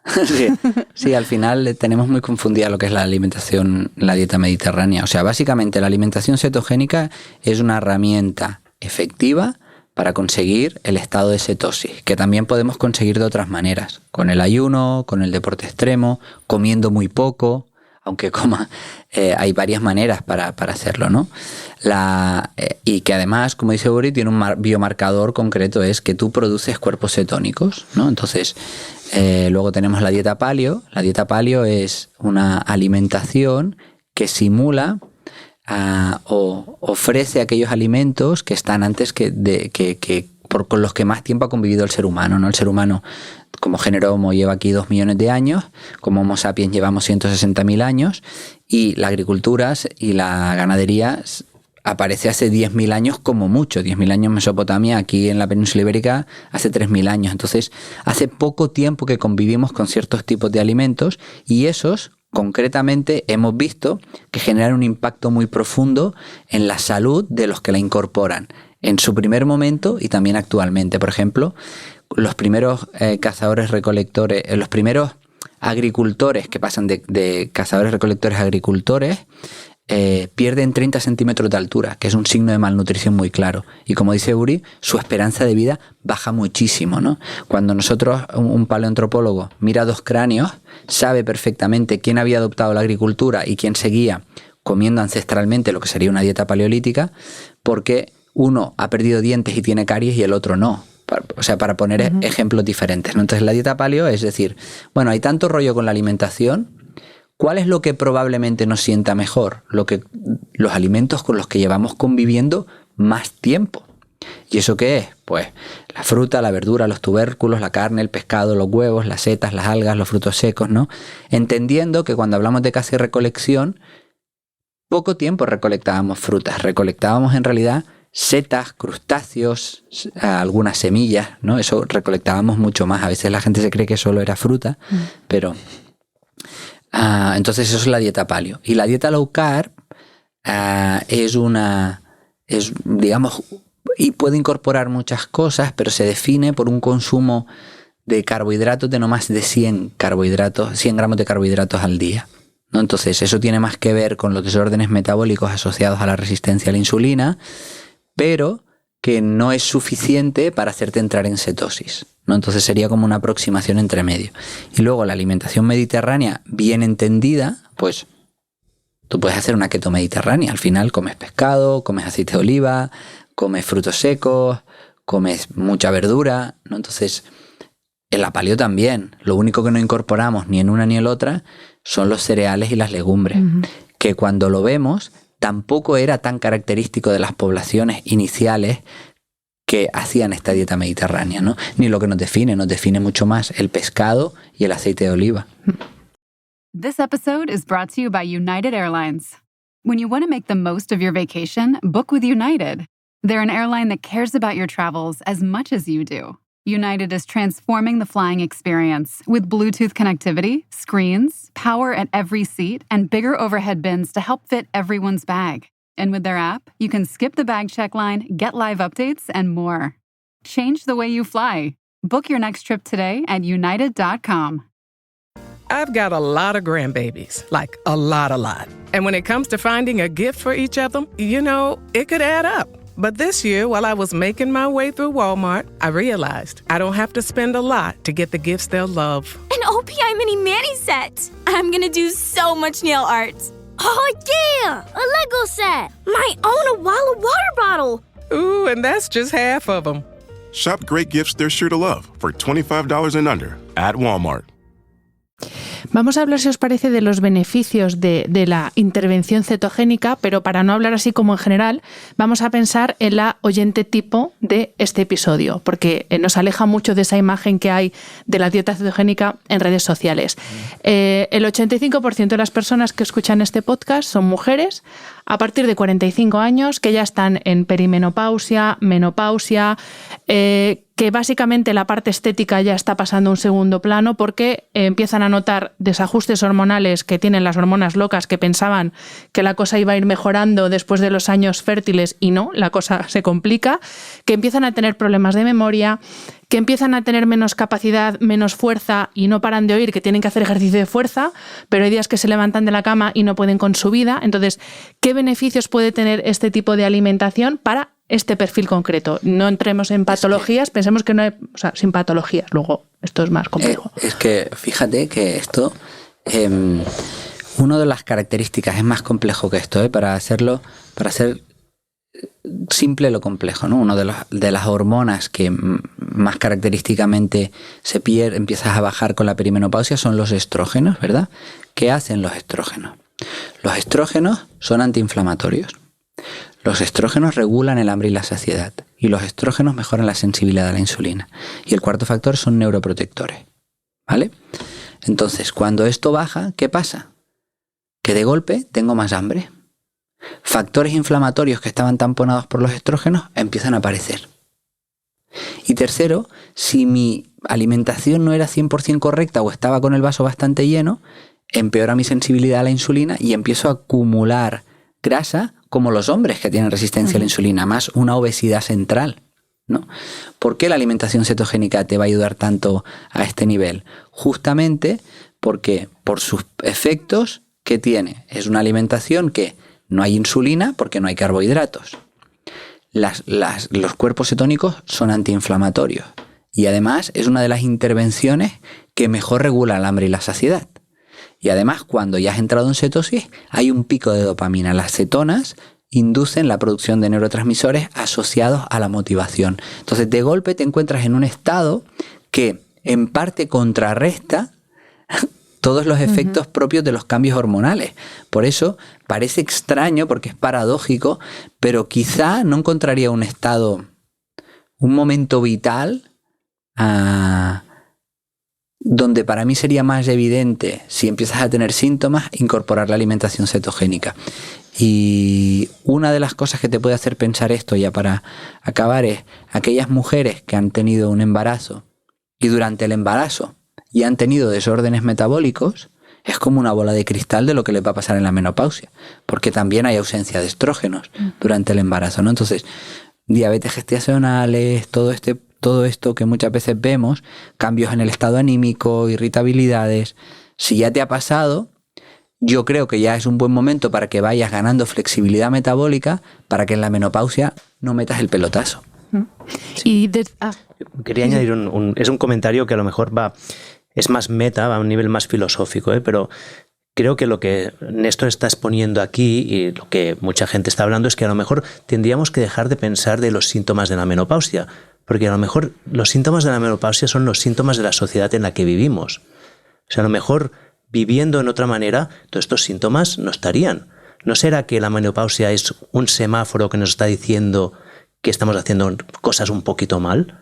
Sí, al final tenemos muy confundida lo que es la alimentación, la dieta mediterránea. O sea, básicamente la alimentación cetogénica es una herramienta efectiva para conseguir el estado de cetosis, que también podemos conseguir de otras maneras, con el ayuno, con el deporte extremo, comiendo muy poco, aunque coma, hay varias maneras para hacerlo, ¿no? Y que además, como dice Uri, tiene un biomarcador concreto, es que tú produces cuerpos cetónicos, ¿no? Entonces, luego tenemos la dieta paleo. La dieta paleo es una alimentación que simula o ofrece aquellos alimentos que están antes con los que más tiempo ha convivido el ser humano, ¿no? El ser humano como género Homo lleva aquí 2 millones de años, como Homo sapiens llevamos 160.000 años, y la agricultura y la ganadería aparece hace 10.000 años como mucho, 10.000 años en Mesopotamia, aquí en la península ibérica hace 3.000 años. Entonces, hace poco tiempo que convivimos con ciertos tipos de alimentos y esos concretamente hemos visto que generan un impacto muy profundo en la salud de los que la incorporan en su primer momento y también actualmente. Por ejemplo, los primeros cazadores-recolectores, los primeros agricultores que pasan de cazadores-recolectores a agricultores, pierden 30 centímetros de altura, que es un signo de malnutrición muy claro. Y como dice Uri, su esperanza de vida baja muchísimo, ¿no? Cuando nosotros, un paleoantropólogo, mira 2 cráneos, sabe perfectamente quién había adoptado la agricultura y quién seguía comiendo ancestralmente lo que sería una dieta paleolítica, porque uno ha perdido dientes y tiene caries y el otro no. O sea, para poner ejemplos diferentes, ¿no? Entonces, la dieta paleo es decir, bueno, hay tanto rollo con la alimentación. ¿Cuál es lo que probablemente nos sienta mejor? Los alimentos con los que llevamos conviviendo más tiempo. ¿Y eso qué es? Pues la fruta, la verdura, los tubérculos, la carne, el pescado, los huevos, las setas, las algas, los frutos secos, ¿no? Entendiendo que cuando hablamos de caza y recolección, poco tiempo recolectábamos frutas, recolectábamos en realidad setas, crustáceos, algunas semillas, ¿no? Eso recolectábamos mucho más. A veces la gente se cree que solo era fruta, pero entonces eso es la dieta paleo. Y la dieta low carb digamos, y puede incorporar muchas cosas, pero se define por un consumo de carbohidratos de no más de 100 gramos de carbohidratos al día, ¿no? Entonces eso tiene más que ver con los desórdenes metabólicos asociados a la resistencia a la insulina, pero que no es suficiente para hacerte entrar en cetosis, ¿no? Entonces sería como una aproximación entre medio. Y luego la alimentación mediterránea bien entendida, pues tú puedes hacer una keto mediterránea. Al final comes pescado, comes aceite de oliva, comes frutos secos, comes mucha verdura, ¿no? Entonces, en la paleo también. Lo único que no incorporamos ni en una ni en la otra son los cereales y las legumbres, que cuando lo vemos tampoco era tan característico de las poblaciones iniciales que hacían esta dieta mediterránea, ¿no? Ni lo que nos define mucho más el pescado y el aceite de oliva. This episode is brought to you by United Airlines. When you want to make the most of your vacation, book with United. They're an airline that cares about your travels as much as you do. United is transforming the flying experience with Bluetooth connectivity, screens, power at every seat, and bigger overhead bins to help fit everyone's bag. And with their app, you can skip the bag check line, get live updates, and more. Change the way you fly. Book your next trip today at united.com. I've got a lot of grandbabies, like a lot. And when it comes to finding a gift for each of them, it could add up. But this year, while I was making my way through Walmart, I realized I don't have to spend a lot to get the gifts they'll love. An OPI mini mani set! I'm gonna do so much nail art. Oh yeah! A Lego set! My own Awala water bottle! Ooh, and that's just half of them. Shop great gifts they're sure to love for $25 and under at Walmart. Vamos a hablar, si os parece, de los beneficios de la intervención cetogénica, pero para no hablar así como en general, vamos a pensar en la oyente tipo de este episodio, porque nos aleja mucho de esa imagen que hay de la dieta cetogénica en redes sociales. El 85% de las personas que escuchan este podcast son mujeres a partir de 45 años que ya están en perimenopausia, menopausia, que básicamente la parte estética ya está pasando a un segundo plano porque empiezan a notar desajustes hormonales que tienen las hormonas locas, que pensaban que la cosa iba a ir mejorando después de los años fértiles y no, la cosa se complica, que empiezan a tener problemas de memoria, que empiezan a tener menos capacidad, menos fuerza y no paran de oír que tienen que hacer ejercicio de fuerza, pero hay días que se levantan de la cama y no pueden con su vida. Entonces, ¿qué beneficios puede tener este tipo de alimentación para este perfil concreto? No entremos en patologías, pensemos que no hay, o sea, sin patologías, luego esto es más complejo. Es que fíjate que esto, una de las características es más complejo que esto, para hacer simple lo complejo, ¿no? Una de las hormonas que más característicamente empiezas a bajar con la perimenopausia son los estrógenos, ¿verdad? ¿Qué hacen los estrógenos? Los estrógenos son antiinflamatorios. Los estrógenos regulan el hambre y la saciedad, y los estrógenos mejoran la sensibilidad a la insulina. Y el cuarto factor son neuroprotectores, ¿vale? Entonces, cuando esto baja, ¿qué pasa? Que de golpe tengo más hambre. Factores inflamatorios que estaban tamponados por los estrógenos empiezan a aparecer. Y tercero, si mi alimentación no era 100% correcta o estaba con el vaso bastante lleno, empeora mi sensibilidad a la insulina y empiezo a acumular grasa, como los hombres que tienen resistencia a la insulina, más una obesidad central, ¿no? ¿Por qué la alimentación cetogénica te va a ayudar tanto a este nivel? Justamente porque por sus efectos que tiene. Es una alimentación que no hay insulina porque no hay carbohidratos. Los cuerpos cetónicos son antiinflamatorios y además es una de las intervenciones que mejor regula el hambre y la saciedad. Y además, cuando ya has entrado en cetosis, hay un pico de dopamina. Las cetonas inducen la producción de neurotransmisores asociados a la motivación. Entonces, de golpe te encuentras en un estado que en parte contrarresta todos los efectos propios de los cambios hormonales. Por eso parece extraño, porque es paradójico, pero quizá no encontraría un estado, un momento vital donde para mí sería más evidente, si empiezas a tener síntomas, incorporar la alimentación cetogénica. Y una de las cosas que te puede hacer pensar esto, ya para acabar, es aquellas mujeres que han tenido un embarazo y durante el embarazo y han tenido desórdenes metabólicos, es como una bola de cristal de lo que les va a pasar en la menopausia, porque también hay ausencia de estrógenos durante el embarazo, ¿no? Entonces, diabetes gestacionales, todo esto que muchas veces vemos, cambios en el estado anímico, irritabilidades, si ya te ha pasado, yo creo que ya es un buen momento para que vayas ganando flexibilidad metabólica para que en la menopausia no metas el pelotazo. Y Quería añadir es un comentario que a lo mejor es más meta, va a un nivel más filosófico, pero creo que lo que Néstor está exponiendo aquí y lo que mucha gente está hablando es que a lo mejor tendríamos que dejar de pensar de los síntomas de la menopausia, porque a lo mejor los síntomas de la menopausia son los síntomas de la sociedad en la que vivimos. O sea, a lo mejor viviendo en otra manera, todos estos síntomas no estarían. ¿No será que la menopausia es un semáforo que nos está diciendo que estamos haciendo cosas un poquito mal?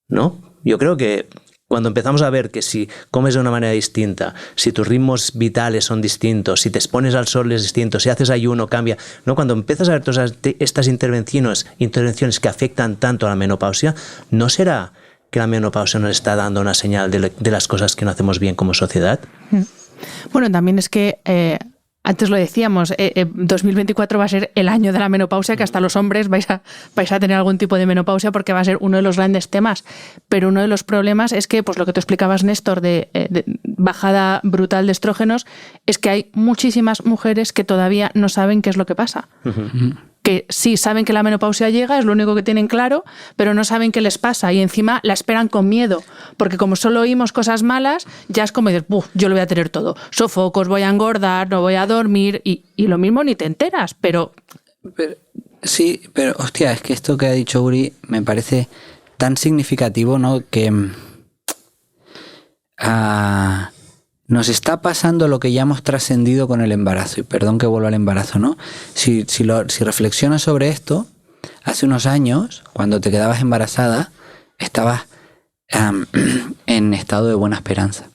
¿No? Yo creo que cuando empezamos a ver que si comes de una manera distinta, si tus ritmos vitales son distintos, si te expones al sol es distinto, si haces ayuno cambia, ¿no? Cuando empiezas a ver todas estas intervenciones que afectan tanto a la menopausia, ¿no será que la menopausia nos está dando una señal de las cosas que no hacemos bien como sociedad? Bueno, también es que antes lo decíamos, 2024 va a ser el año de la menopausia, que hasta los hombres vais a tener algún tipo de menopausia porque va a ser uno de los grandes temas. Pero uno de los problemas es que, pues lo que tú explicabas, Néstor, de bajada brutal de estrógenos, es que hay muchísimas mujeres que todavía no saben qué es lo que pasa. Que sí saben que la menopausia llega, es lo único que tienen claro, pero no saben qué les pasa y encima la esperan con miedo, porque como solo oímos cosas malas, ya es como decir, yo lo voy a tener todo, sofocos, voy a engordar, no voy a dormir, y lo mismo ni te enteras, pero sí, pero hostia, es que esto que ha dicho Uri me parece tan significativo, ¿no? Que nos está pasando lo que ya hemos trascendido con el embarazo, y perdón que vuelva al embarazo, ¿no? Si reflexionas sobre esto, hace unos años, cuando te quedabas embarazada, estabas en estado de buena esperanza.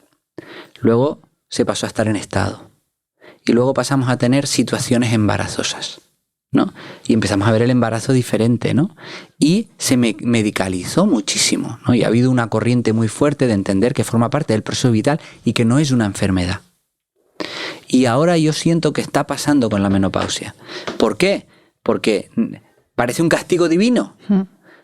Luego se pasó a estar en estado. Y luego pasamos a tener situaciones embarazosas, ¿no? Y empezamos a ver el embarazo diferente, ¿no? Y se medicalizó muchísimo, ¿no? Y ha habido una corriente muy fuerte de entender que forma parte del proceso vital y que no es una enfermedad. Y ahora yo siento que está pasando con la menopausia. ¿Por qué? Porque parece un castigo divino.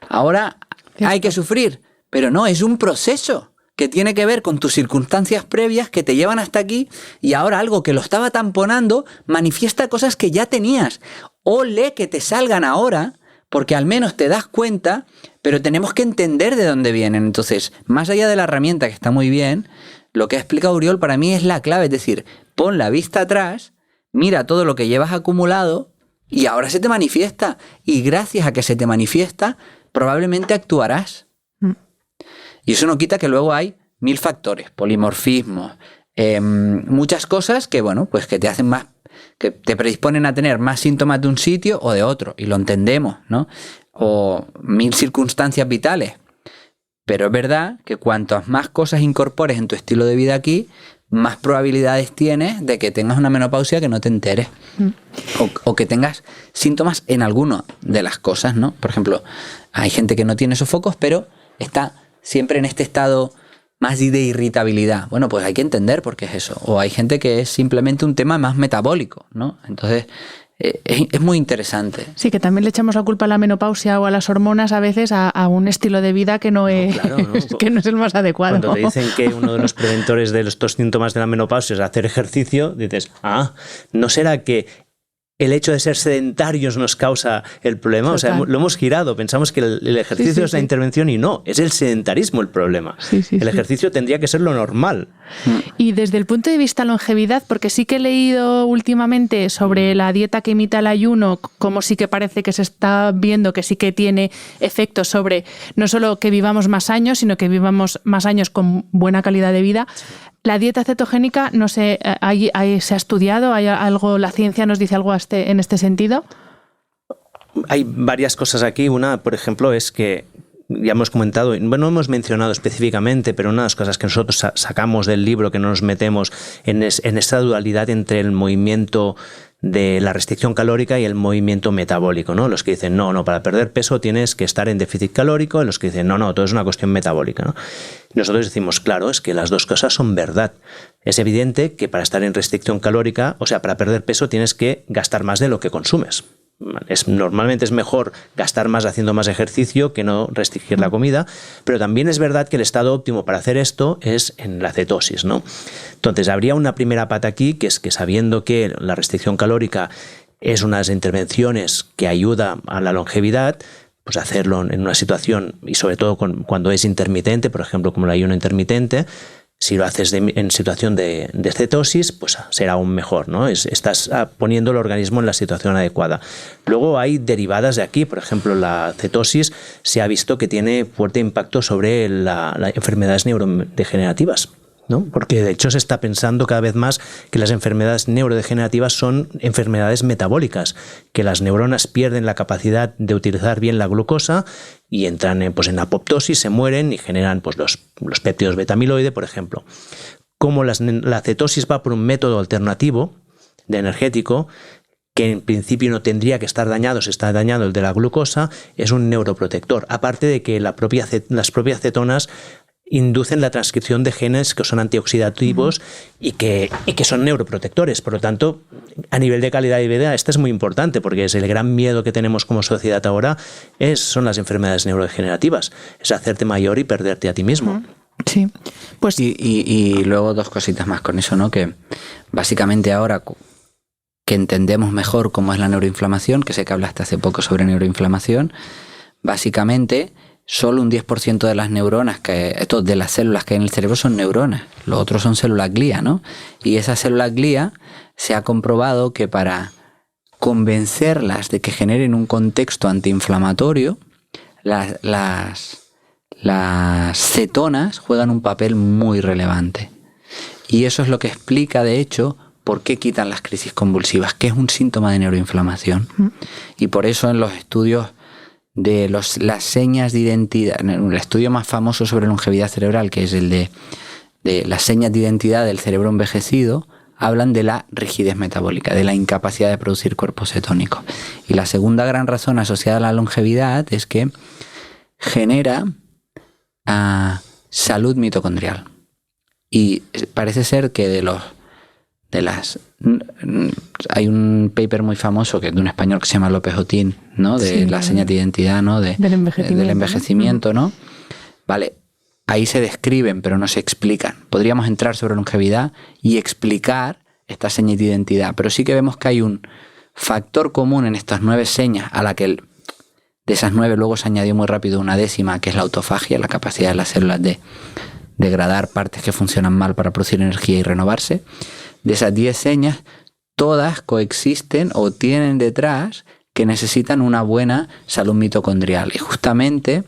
Ahora hay que sufrir, pero no, es un proceso que tiene que ver con tus circunstancias previas que te llevan hasta aquí, y ahora algo que lo estaba tamponando manifiesta cosas que ya tenías. Ole que te salgan ahora, porque al menos te das cuenta, pero tenemos que entender de dónde vienen. Entonces, más allá de la herramienta, que está muy bien, lo que ha explicado Oriol para mí es la clave, es decir, pon la vista atrás, mira todo lo que llevas acumulado y ahora se te manifiesta. Y gracias a que se te manifiesta, probablemente actuarás. Y eso no quita que luego hay 1000 factores, polimorfismos, muchas cosas que, bueno, pues que te hacen más, que te predisponen a tener más síntomas de un sitio o de otro, y lo entendemos, ¿no? O 1000 circunstancias vitales. Pero es verdad que cuantas más cosas incorpores en tu estilo de vida aquí, más probabilidades tienes de que tengas una menopausia que no te enteres. O que tengas síntomas en alguna de las cosas, ¿no? Por ejemplo, hay gente que no tiene sofocos, pero está siempre en este estado más de irritabilidad. Bueno, pues hay que entender por qué es eso. O hay gente que es simplemente un tema más metabólico, ¿no? Entonces, es muy interesante. Sí, que también le echamos la culpa a la menopausia o a las hormonas a veces a un estilo de vida que no es, que no es el más adecuado. Cuando te dicen que uno de los preventores de estos síntomas de la menopausia es hacer ejercicio, dices, ¿no será que el hecho de ser sedentarios nos causa el problema? O sea, lo hemos girado. Pensamos que el ejercicio es la intervención y no, es el sedentarismo el problema. El ejercicio tendría que ser lo normal. Y desde el punto de vista longevidad, porque sí que he leído últimamente sobre la dieta que imita el ayuno, como sí que parece que se está viendo que sí que tiene efectos sobre no solo que vivamos más años, sino que vivamos más años con buena calidad de vida. La dieta cetogénica, no sé, ¿se ha estudiado? ¿Hay algo, la ciencia nos dice algo en este sentido? Hay varias cosas aquí. Una, por ejemplo, es que ya hemos comentado, bueno, hemos mencionado específicamente, pero una de las cosas que nosotros sacamos del libro, que no nos metemos en esta dualidad entre el movimiento de la restricción calórica y el movimiento metabólico, ¿no? Los que dicen, no, para perder peso tienes que estar en déficit calórico, y los que dicen, no, todo es una cuestión metabólica, ¿no? Nosotros decimos, claro, es que las dos cosas son verdad. Es evidente que para estar en restricción calórica, o sea, para perder peso tienes que gastar más de lo que consumes. Normalmente es mejor gastar más haciendo más ejercicio que no restringir la comida, pero también es verdad que el estado óptimo para hacer esto es en la cetosis, ¿no? Entonces habría una primera pata aquí, que es que sabiendo que la restricción calórica es una de las intervenciones que ayuda a la longevidad, pues hacerlo en una situación, y sobre todo cuando es intermitente, por ejemplo, como el ayuno intermitente. Si lo haces en situación de cetosis, pues será aún mejor, ¿no? Estás poniendo el organismo en la situación adecuada. Luego hay derivadas de aquí, por ejemplo, la cetosis se ha visto que tiene fuerte impacto sobre las enfermedades neurodegenerativas, ¿no? Porque de hecho se está pensando cada vez más que las enfermedades neurodegenerativas son enfermedades metabólicas, que las neuronas pierden la capacidad de utilizar bien la glucosa y entran en apoptosis, se mueren y generan pues, los péptidos beta-amiloide, por ejemplo. Como la cetosis va por un método alternativo de energético, que en principio no tendría que estar dañado, se está dañando el de la glucosa, es un neuroprotector. Aparte de que las propias cetonas inducen la transcripción de genes que son antioxidativos y que son neuroprotectores. Por lo tanto, a nivel de calidad de vida, esto es muy importante, porque es el gran miedo que tenemos como sociedad ahora, son las enfermedades neurodegenerativas, es hacerte mayor y perderte a ti mismo. Sí, pues y luego 2 cositas más con eso, ¿no? Que básicamente ahora que entendemos mejor cómo es la neuroinflamación, que sé que hablaste hace poco sobre neuroinflamación, básicamente solo un 10% de las neuronas, de las células que hay en el cerebro son neuronas, los otros son células glía, ¿no? Y esas células glía se ha comprobado que para convencerlas de que generen un contexto antiinflamatorio, las cetonas juegan un papel muy relevante. Y eso es lo que explica, de hecho, por qué quitan las crisis convulsivas, que es un síntoma de neuroinflamación. Y por eso en los estudios de las señas de identidad, el estudio más famoso sobre longevidad cerebral, que es el de las señas de identidad del cerebro envejecido, hablan de la rigidez metabólica, de la incapacidad de producir cuerpos cetónicos. Y la segunda gran razón asociada a la longevidad es que genera salud mitocondrial. Y parece ser que hay un paper muy famoso que es de un español que se llama López Otín, ¿no? De las señas de identidad, ¿no? Del envejecimiento, ¿no? Vale, ahí se describen, pero no se explican. Podríamos entrar sobre longevidad y explicar estas señas de identidad, pero sí que vemos que hay un factor común en estas 9 señas, a la que de esas 9 luego se añadió muy rápido una 10ª, que es la autofagia, la capacidad de las células de degradar partes que funcionan mal para producir energía y renovarse. De esas 10 señas, todas coexisten o tienen detrás que necesitan una buena salud mitocondrial. Y justamente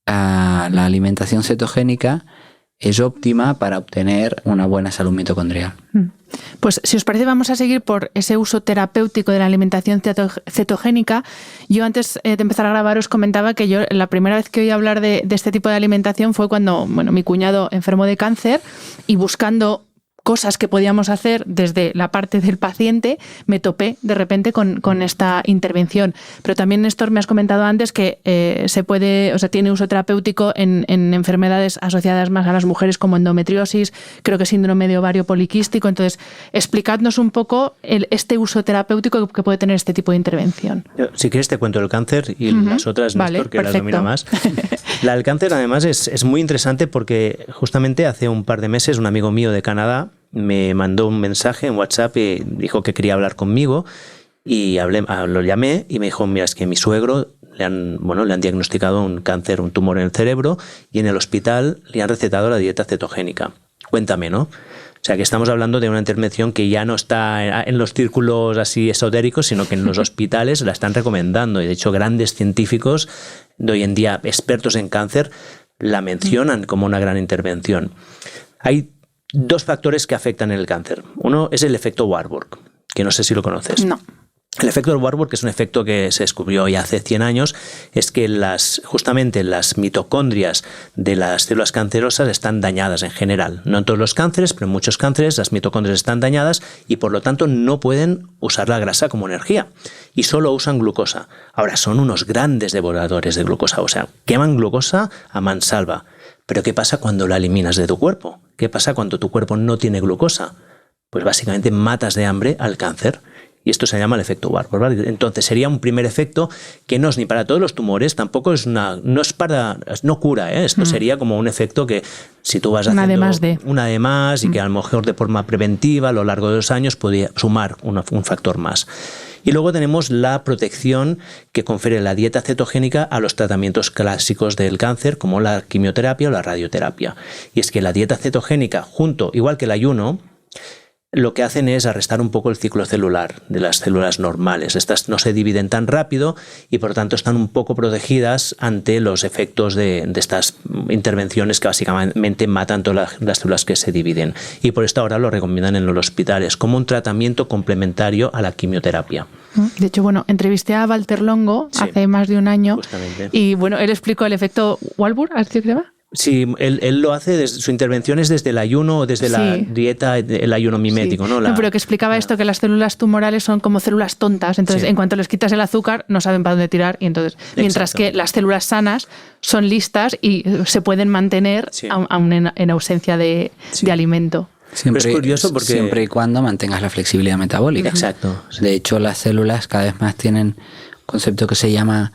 la alimentación cetogénica es óptima para obtener una buena salud mitocondrial. Pues si os parece, vamos a seguir por ese uso terapéutico de la alimentación cetogénica. Yo antes de empezar a grabar os comentaba que yo la primera vez que oí hablar de este tipo de alimentación fue cuando mi cuñado enfermó de cáncer, y buscando cosas que podíamos hacer desde la parte del paciente, me topé de repente con esta intervención. Pero también, Néstor, me has comentado antes que tiene uso terapéutico en enfermedades asociadas más a las mujeres, como endometriosis, creo que síndrome de ovario poliquístico. Entonces, explicadnos un poco este uso terapéutico que puede tener este tipo de intervención. Si quieres te cuento el cáncer y las otras, vale, Néstor, que perfecto. las domina más. La del cáncer, además, es muy interesante porque justamente hace un par de meses un amigo mío de Canadá me mandó un mensaje en WhatsApp y dijo que quería hablar conmigo, y lo llamé y me dijo: mira, es que a mi suegro le han diagnosticado un cáncer, un tumor en el cerebro, y en el hospital le han recetado la dieta cetogénica. Cuéntame, ¿no? O sea, que estamos hablando de una intervención que ya no está en los círculos así esotéricos, sino que en los hospitales la están recomendando, y de hecho grandes científicos de hoy en día, expertos en cáncer, la mencionan como una gran intervención. Hay 2 factores que afectan el cáncer. Uno es el efecto Warburg, que no sé si lo conoces. No. El efecto Warburg, que es un efecto que se descubrió ya hace 100 años, es que justamente las mitocondrias de las células cancerosas están dañadas en general. No en todos los cánceres, pero en muchos cánceres las mitocondrias están dañadas y por lo tanto no pueden usar la grasa como energía y solo usan glucosa. Ahora, son unos grandes devoradores de glucosa, o sea, queman glucosa a mansalva. Pero ¿qué pasa cuando la eliminas de tu cuerpo? ¿Qué pasa cuando tu cuerpo no tiene glucosa? Pues básicamente matas de hambre al cáncer. Y esto se llama el efecto Warburg, ¿vale? Entonces sería un primer efecto que no es ni para todos los tumores, tampoco no cura, ¿eh? Esto sería como un efecto que si tú vas haciendo una de más y que a lo mejor de forma preventiva a lo largo de los años podría sumar un factor más. Y luego tenemos la protección que confiere la dieta cetogénica a los tratamientos clásicos del cáncer, como la quimioterapia o la radioterapia. Y es que la dieta cetogénica, igual que el ayuno, lo que hacen es arrestar un poco el ciclo celular de las células normales. Estas no se dividen tan rápido y por tanto están un poco protegidas ante los efectos de estas intervenciones que básicamente matan todas las células que se dividen. Y por esto ahora lo recomiendan en los hospitales como un tratamiento complementario a la quimioterapia. De hecho, bueno, entrevisté a Walter Longo hace más de un año. Justamente. Y bueno, él explicó el efecto Warburg, ¿así que se llama? Sí, él lo hace, su intervención es desde el ayuno o desde la dieta, el ayuno mimético, ¿no? No, pero que explicaba esto, que las células tumorales son como células tontas, entonces en cuanto les quitas el azúcar no saben para dónde tirar, y entonces mientras que las células sanas son listas y se pueden mantener aún en ausencia de alimento. Siempre, es curioso porque... siempre y cuando mantengas la flexibilidad metabólica. Exacto. De hecho, las células cada vez más tienen un concepto que se llama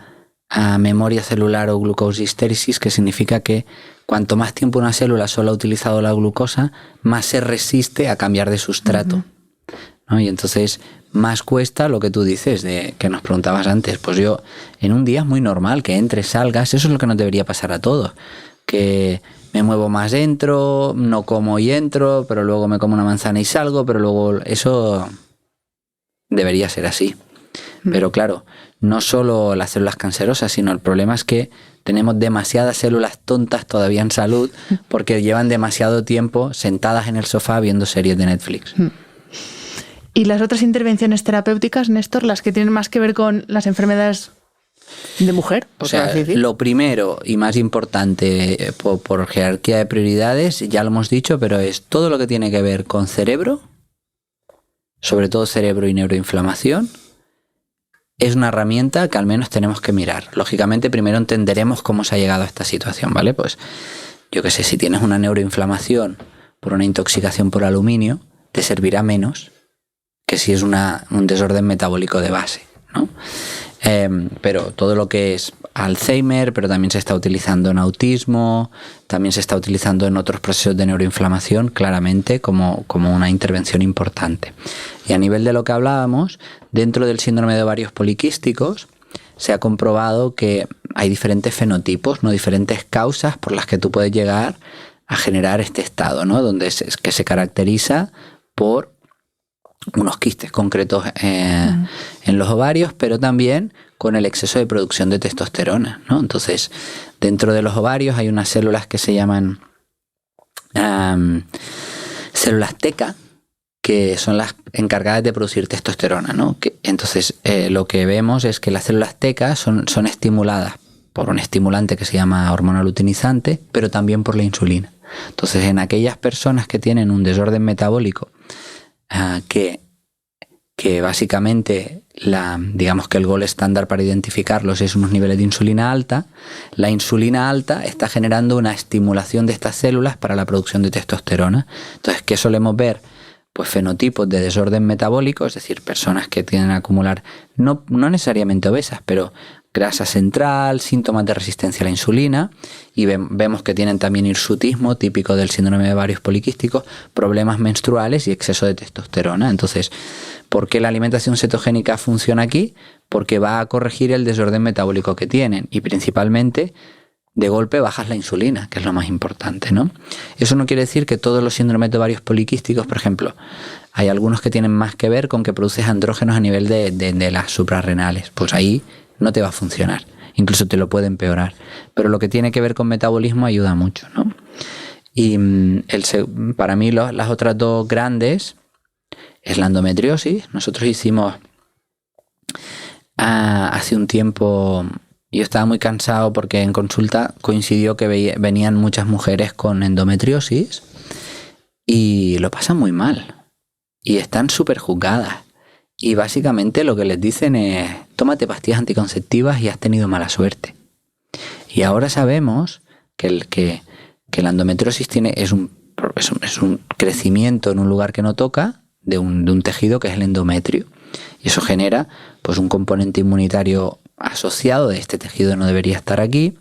memoria celular o glucosistéresis, que significa que cuanto más tiempo una célula solo ha utilizado la glucosa, más se resiste a cambiar de sustrato. ¿No? Y entonces más cuesta lo que tú dices, de que nos preguntabas antes. Pues yo, en un día es muy normal que entres, salgas, eso es lo que nos debería pasar a todos. Que me muevo más dentro, no como y entro, pero luego me como una manzana y salgo, pero luego eso debería ser así. Pero claro, no solo las células cancerosas, sino el problema es que tenemos demasiadas células tontas todavía en salud porque llevan demasiado tiempo sentadas en el sofá viendo series de Netflix. ¿Y las otras intervenciones terapéuticas, Néstor, las que tienen más que ver con las enfermedades de mujer? O sea, lo primero y más importante por jerarquía de prioridades, ya lo hemos dicho, pero es todo lo que tiene que ver con cerebro, sobre todo cerebro y neuroinflamación. Es una herramienta que al menos tenemos que mirar. Lógicamente, primero entenderemos cómo se ha llegado a esta situación, ¿vale? Pues, yo qué sé, si tienes una neuroinflamación por una intoxicación por aluminio, te servirá menos que si es un desorden metabólico de base, ¿no? Pero todo lo que es Alzheimer, pero también se está utilizando en autismo, también se está utilizando en otros procesos de neuroinflamación, claramente como una intervención importante. Y a nivel de lo que hablábamos, dentro del síndrome de ovarios poliquísticos se ha comprobado que hay diferentes fenotipos, ¿no? Diferentes causas por las que tú puedes llegar a generar este estado, ¿no? Que se caracteriza por unos quistes concretos en los ovarios, pero también con el exceso de producción de testosterona, ¿no? Entonces, dentro de los ovarios hay unas células que se llaman células TECA, que son las encargadas de producir testosterona, ¿no? Entonces, lo que vemos es que las células TECA son estimuladas por un estimulante que se llama hormona luteinizante, pero también por la insulina. Entonces, en aquellas personas que tienen un desorden metabólico, que básicamente digamos que el gol estándar para identificarlos es unos niveles de insulina alta, la insulina alta está generando una estimulación de estas células para la producción de testosterona. Entonces, ¿qué solemos ver? Pues fenotipos de desorden metabólico, es decir, personas que tienden a acumular, no necesariamente obesas, pero grasa central, síntomas de resistencia a la insulina, y vemos que tienen también hirsutismo, típico del síndrome de ovarios poliquísticos, problemas menstruales y exceso de testosterona. Entonces, ¿por qué la alimentación cetogénica funciona aquí? Porque va a corregir el desorden metabólico que tienen, y principalmente de golpe bajas la insulina, que es lo más importante, ¿no? Eso no quiere decir que todos los síndromes de ovarios poliquísticos, por ejemplo, hay algunos que tienen más que ver con que produces andrógenos a nivel de las suprarrenales. Pues ahí no te va a funcionar, incluso te lo puede empeorar. Pero lo que tiene que ver con metabolismo ayuda mucho, ¿no? Y para mí las otras dos grandes es la endometriosis. Nosotros hicimos hace un tiempo... Yo estaba muy cansado porque en consulta coincidió que venían muchas mujeres con endometriosis y lo pasan muy mal y están súper juzgadas. Y básicamente lo que les dicen es: tómate pastillas anticonceptivas y has tenido mala suerte. Y ahora sabemos que la endometriosis es un crecimiento en un lugar que no toca de un tejido que es el endometrio. Y eso genera pues un componente inmunitario asociado de este tejido no debería estar aquí,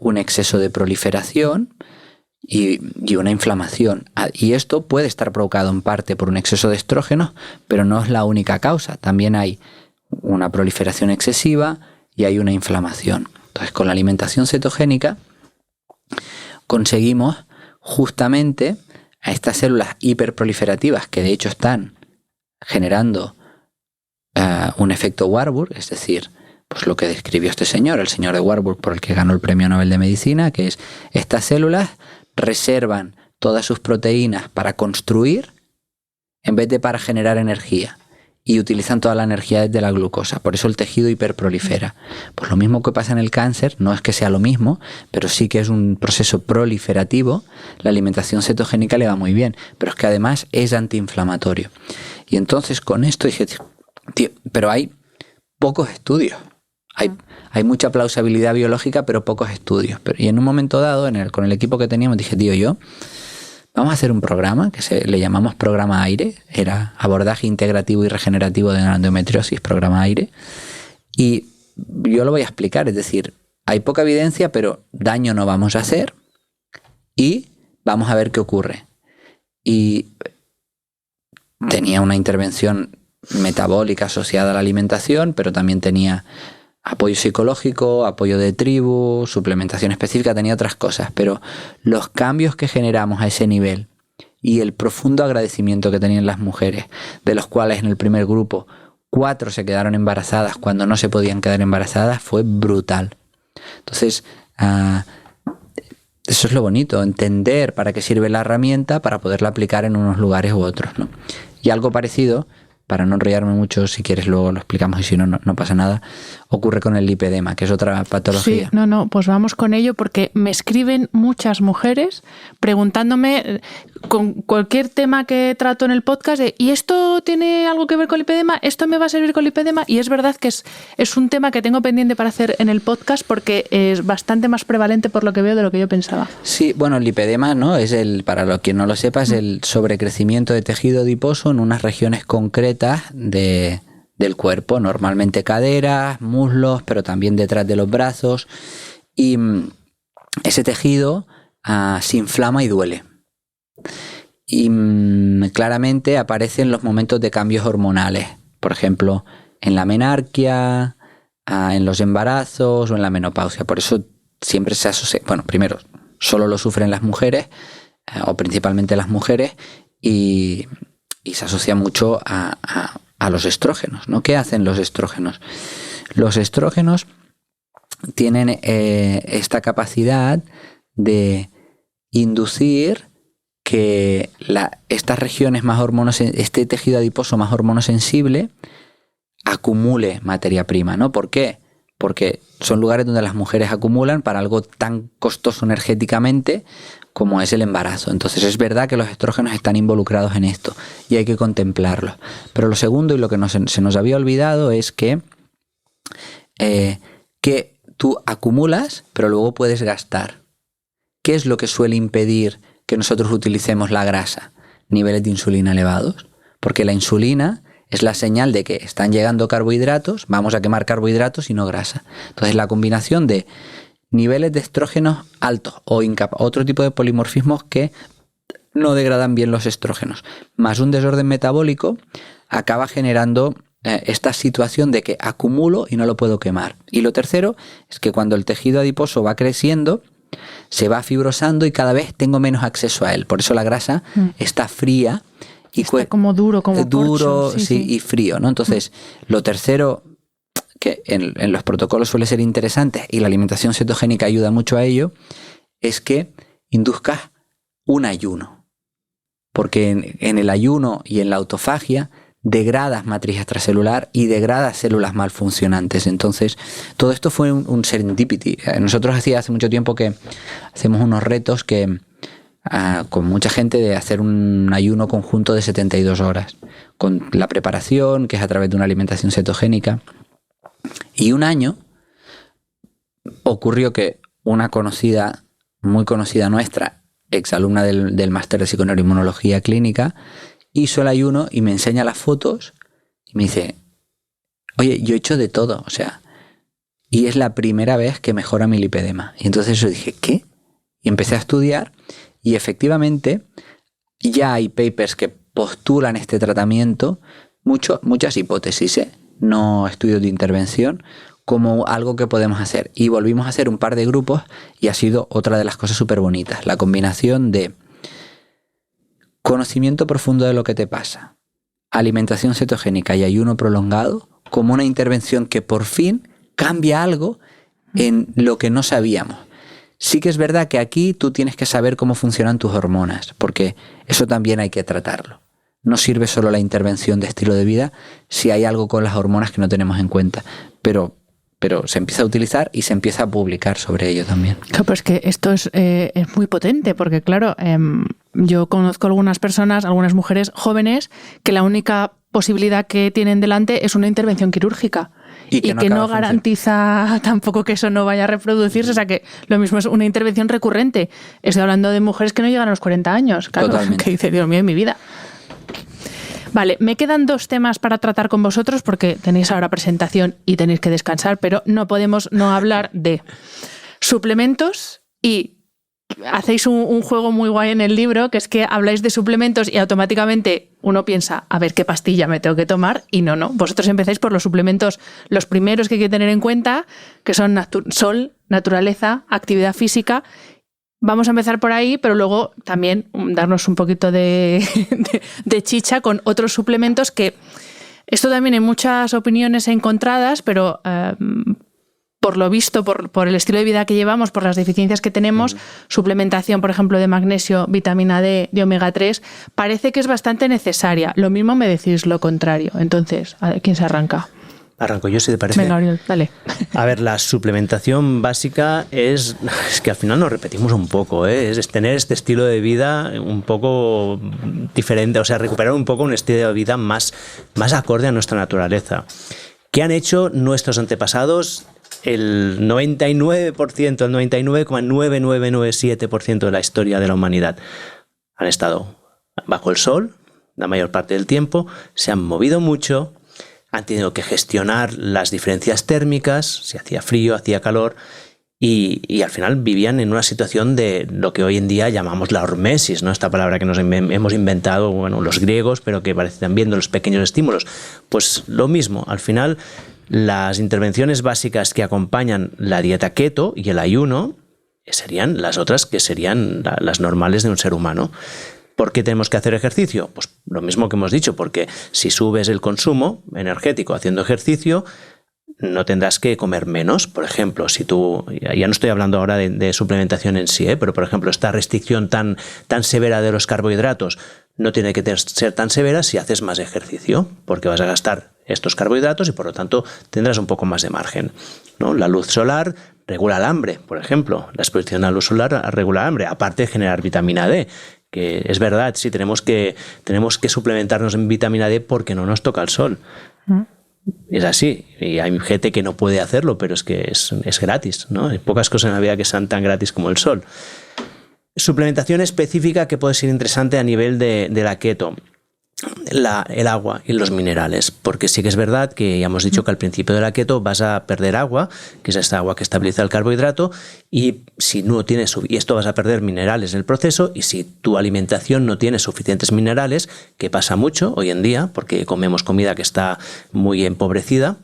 un exceso de proliferación y una inflamación. Y esto puede estar provocado en parte por un exceso de estrógenos, pero no es la única causa. También hay una proliferación excesiva y hay una inflamación. Entonces, con la alimentación cetogénica conseguimos justamente a estas células hiperproliferativas que de hecho están generando un efecto Warburg, es decir, pues lo que describió este señor, el señor de Warburg, por el que ganó el Premio Nobel de Medicina, que es estas células reservan todas sus proteínas para construir en vez de para generar energía, y utilizan toda la energía desde la glucosa. Por eso el tejido hiperprolifera. Pues lo mismo que pasa en el cáncer, no es que sea lo mismo, pero sí que es un proceso proliferativo. La alimentación cetogénica le va muy bien, pero es que además es antiinflamatorio. Y entonces con esto dije, tío, pero hay pocos estudios. Hay mucha plausibilidad biológica, pero pocos estudios. Y en un momento dado, con el equipo que teníamos, dije, tío, vamos a hacer un programa que le llamamos programa AIRE. Era abordaje integrativo y regenerativo de la endometriosis, programa AIRE. Y yo lo voy a explicar, es decir, hay poca evidencia, pero daño no vamos a hacer y vamos a ver qué ocurre. Y tenía una intervención metabólica asociada a la alimentación, pero también tenía apoyo psicológico, apoyo de tribu, suplementación específica, tenía otras cosas, pero los cambios que generamos a ese nivel y el profundo agradecimiento que tenían las mujeres, de los cuales en el primer grupo 4 se quedaron embarazadas cuando no se podían quedar embarazadas, fue brutal. Entonces, eso es lo bonito, entender para qué sirve la herramienta para poderla aplicar en unos lugares u otros, ¿no? Y algo parecido, para no enrollarme mucho, si quieres luego lo explicamos y si no, no pasa nada, ocurre con el lipedema, que es otra patología. Sí, pues vamos con ello porque me escriben muchas mujeres preguntándome con cualquier tema que trato en el podcast ¿y esto tiene algo que ver con lipedema? ¿Esto me va a servir con lipedema? Y es verdad que es un tema que tengo pendiente para hacer en el podcast porque es bastante más prevalente por lo que veo de lo que yo pensaba. Sí, bueno, el lipedema, ¿no? Es para lo quien no lo sepa, es el sobrecrecimiento de tejido adiposo en unas regiones concretas del cuerpo, normalmente caderas, muslos, pero también detrás de los brazos, y ese tejido se inflama y duele. Y claramente aparece en los momentos de cambios hormonales, por ejemplo, en la menarquia, en los embarazos o en la menopausia. Por eso siempre se asocia, primero, solo lo sufren las mujeres, o principalmente las mujeres, y se asocia mucho a los estrógenos, ¿no? ¿Qué hacen los estrógenos? Los estrógenos tienen esta capacidad de inducir que estas regiones más este tejido adiposo más hormonosensible acumule materia prima, ¿no? ¿Por qué? Porque son lugares donde las mujeres acumulan para algo tan costoso energéticamente como es el embarazo. Entonces es verdad que los estrógenos están involucrados en esto y hay que contemplarlos. Pero lo segundo y lo que se nos había olvidado es que tú acumulas, pero luego puedes gastar. ¿Qué es lo que suele impedir que nosotros utilicemos la grasa? Niveles de insulina elevados. Porque la insulina es la señal de que están llegando carbohidratos, vamos a quemar carbohidratos y no grasa. Entonces la combinación de niveles de estrógenos altos o otro tipo de polimorfismos que no degradan bien los estrógenos, más un desorden metabólico, acaba generando esta situación de que acumulo y no lo puedo quemar. Y lo tercero es que cuando el tejido adiposo va creciendo, se va fibrosando y cada vez tengo menos acceso a él. Por eso la grasa está fría y está como duro, como duro, corcho, sí, y frío, ¿no? Entonces, lo tercero que en los protocolos suele ser interesante y la alimentación cetogénica ayuda mucho a ello, es que induzcas un ayuno. Porque en el ayuno y en la autofagia degradas matriz extracelular y degradas células malfuncionantes. Entonces, todo esto fue un serendipity. Nosotros hace mucho tiempo que hacemos unos retos que con mucha gente de hacer un ayuno conjunto de 72 horas, con la preparación, que es a través de una alimentación cetogénica. Y un año ocurrió que una conocida, muy conocida nuestra, exalumna del máster de psiconeuroinmunología clínica, hizo el ayuno y me enseña las fotos y me dice, oye, yo he hecho de todo, y es la primera vez que mejora mi lipedema. Y entonces yo dije, ¿qué? Y empecé a estudiar y efectivamente ya hay papers que postulan este tratamiento, muchas hipótesis, no estudios de intervención, como algo que podemos hacer. Y volvimos a hacer un par de grupos y ha sido otra de las cosas súper bonitas. La combinación de conocimiento profundo de lo que te pasa, alimentación cetogénica y ayuno prolongado, como una intervención que por fin cambia algo en lo que no sabíamos. Sí que es verdad que aquí tú tienes que saber cómo funcionan tus hormonas, porque eso también hay que tratarlo. No sirve solo la intervención de estilo de vida si hay algo con las hormonas que no tenemos en cuenta, pero se empieza a utilizar y se empieza a publicar sobre ello también. Claro, pues que esto es muy potente, porque claro, yo conozco algunas personas, algunas mujeres jóvenes, que la única posibilidad que tienen delante es una intervención quirúrgica. Y que no garantiza tampoco que eso no vaya a reproducirse. O sea que lo mismo es una intervención recurrente. Estoy hablando de mujeres que no llegan a los 40 años. Claro, totalmente. Que dice, Dios mío, en mi vida. Vale, me quedan 2 temas para tratar con vosotros porque tenéis ahora presentación y tenéis que descansar, pero no podemos no hablar de suplementos y hacéis un juego muy guay en el libro, que es que habláis de suplementos y automáticamente uno piensa, a ver qué pastilla me tengo que tomar, y no. Vosotros empezáis por los suplementos, los primeros que hay que tener en cuenta, que son sol, naturaleza, actividad física. Vamos a empezar por ahí, pero luego también darnos un poquito de chicha con otros suplementos que... Esto también hay muchas opiniones encontradas, pero por lo visto, por el estilo de vida que llevamos, por las deficiencias que tenemos, suplementación, por ejemplo, de magnesio, vitamina D, de omega 3, parece que es bastante necesaria. Lo mismo me decís lo contrario. Entonces, ¿quién se arranca? Arranco yo, si te parece. Venga, Oriol, dale. A ver, la suplementación básica es que al final nos repetimos un poco, es tener este estilo de vida un poco diferente, o sea, recuperar un poco un estilo de vida más acorde a nuestra naturaleza. ¿Qué han hecho nuestros antepasados? El 99%, el 99,9997% de la historia de la humanidad han estado bajo el sol la mayor parte del tiempo, se han movido mucho, han tenido que gestionar las diferencias térmicas, si hacía frío, hacía calor, y al final vivían en una situación de lo que hoy en día llamamos la hormesis, ¿no? Esta palabra que nos hemos inventado, bueno, los griegos, pero que parecen viendo los pequeños estímulos. Pues lo mismo, al final las intervenciones básicas que acompañan la dieta keto y el ayuno serían las otras que serían las normales de un ser humano. ¿Por qué tenemos que hacer ejercicio? Pues lo mismo que hemos dicho, porque si subes el consumo energético haciendo ejercicio, no tendrás que comer menos. Por ejemplo, si tú, ya no estoy hablando ahora de suplementación en sí, pero por ejemplo esta restricción tan severa de los carbohidratos no tiene que ser tan severa si haces más ejercicio, porque vas a gastar estos carbohidratos y por lo tanto tendrás un poco más de margen, ¿no? La luz solar regula el hambre, por ejemplo. La exposición a la luz solar regula el hambre, aparte de generar vitamina D, que es verdad, sí, tenemos que suplementarnos en vitamina D porque no nos toca el sol. Es así, y hay gente que no puede hacerlo, pero es que es gratis, ¿no? Hay pocas cosas en la vida que sean tan gratis como el sol. Suplementación específica que puede ser interesante a nivel de la keto. El agua y los minerales, porque sí que es verdad que ya hemos dicho que al principio de la keto vas a perder agua, que es esta agua que estabiliza el carbohidrato, y si no tienes, y esto vas a perder minerales en el proceso, y si tu alimentación no tiene suficientes minerales, que pasa mucho hoy en día porque comemos comida que está muy empobrecida,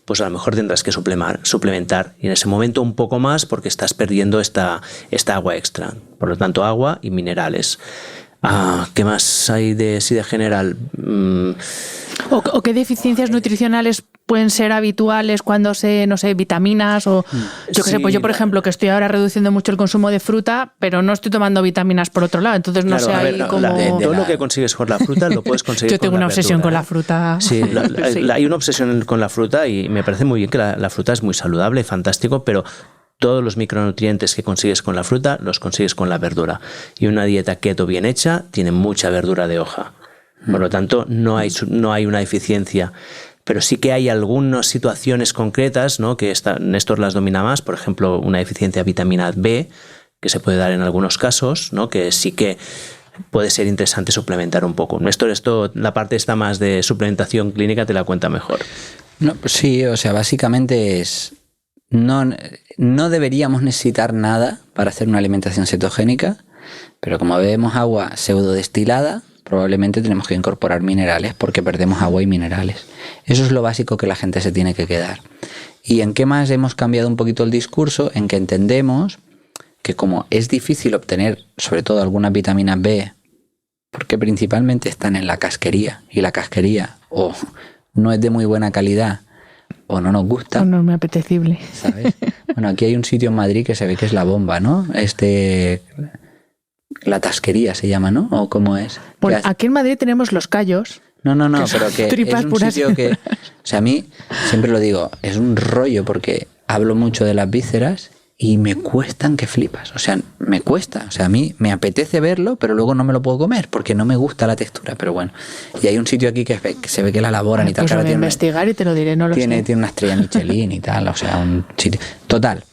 pues a lo mejor tendrás que suplementar y en ese momento un poco más porque estás perdiendo esta agua extra. Por lo tanto, agua y minerales. ¿Qué más hay de general? ¿O qué deficiencias nutricionales pueden ser habituales cuando vitaminas o yo qué sé, pues yo por ejemplo que estoy ahora reduciendo mucho el consumo de fruta, pero no estoy tomando vitaminas por otro lado, entonces no sé ahí cómo... Todo lo que consigues con la fruta lo puedes conseguir. Yo tengo una obsesión con la fruta. Sí, hay una obsesión con la fruta y me parece muy bien que la fruta es muy saludable y fantástico, pero todos los micronutrientes que consigues con la fruta los consigues con la verdura. Y una dieta keto bien hecha tiene mucha verdura de hoja. Por lo tanto, no hay una deficiencia. Pero sí que hay algunas situaciones concretas, ¿no? Que Néstor las domina más. Por ejemplo, una deficiencia de vitamina B, que se puede dar en algunos casos, ¿no? Que sí que puede ser interesante suplementar un poco. Néstor, la parte esta más de suplementación clínica te la cuenta mejor. No, pues sí, o sea, básicamente es... No deberíamos necesitar nada para hacer una alimentación cetogénica, pero como bebemos agua pseudodestilada, probablemente tenemos que incorporar minerales porque perdemos agua y minerales. Eso es lo básico que la gente se tiene que quedar. ¿Y en qué más hemos cambiado un poquito el discurso? En que entendemos que como es difícil obtener, sobre todo algunas vitaminas B, porque principalmente están en la casquería, y la casquería o no es de muy buena calidad o no nos gusta. O no es muy apetecible. ¿Sabes? Bueno, aquí hay un sitio en Madrid que se ve que es La Bomba, ¿no? La Tasquería se llama, ¿no? ¿O cómo es? Bueno, aquí en Madrid tenemos Los Cayos. No, pero que tripas es un puras. sitio que... O sea, a mí, siempre lo digo, es un rollo porque hablo mucho de las vísceras y me cuestan que flipas. O sea, me cuesta. O sea, a mí me apetece verlo, pero luego no me lo puedo comer porque no me gusta la textura. Pero bueno, y hay un sitio aquí que se ve que la elaboran y tal. Pues lo voy a investigar y te lo diré, no lo sé. Tiene una estrella Michelin y tal, o sea, un sitio... Total,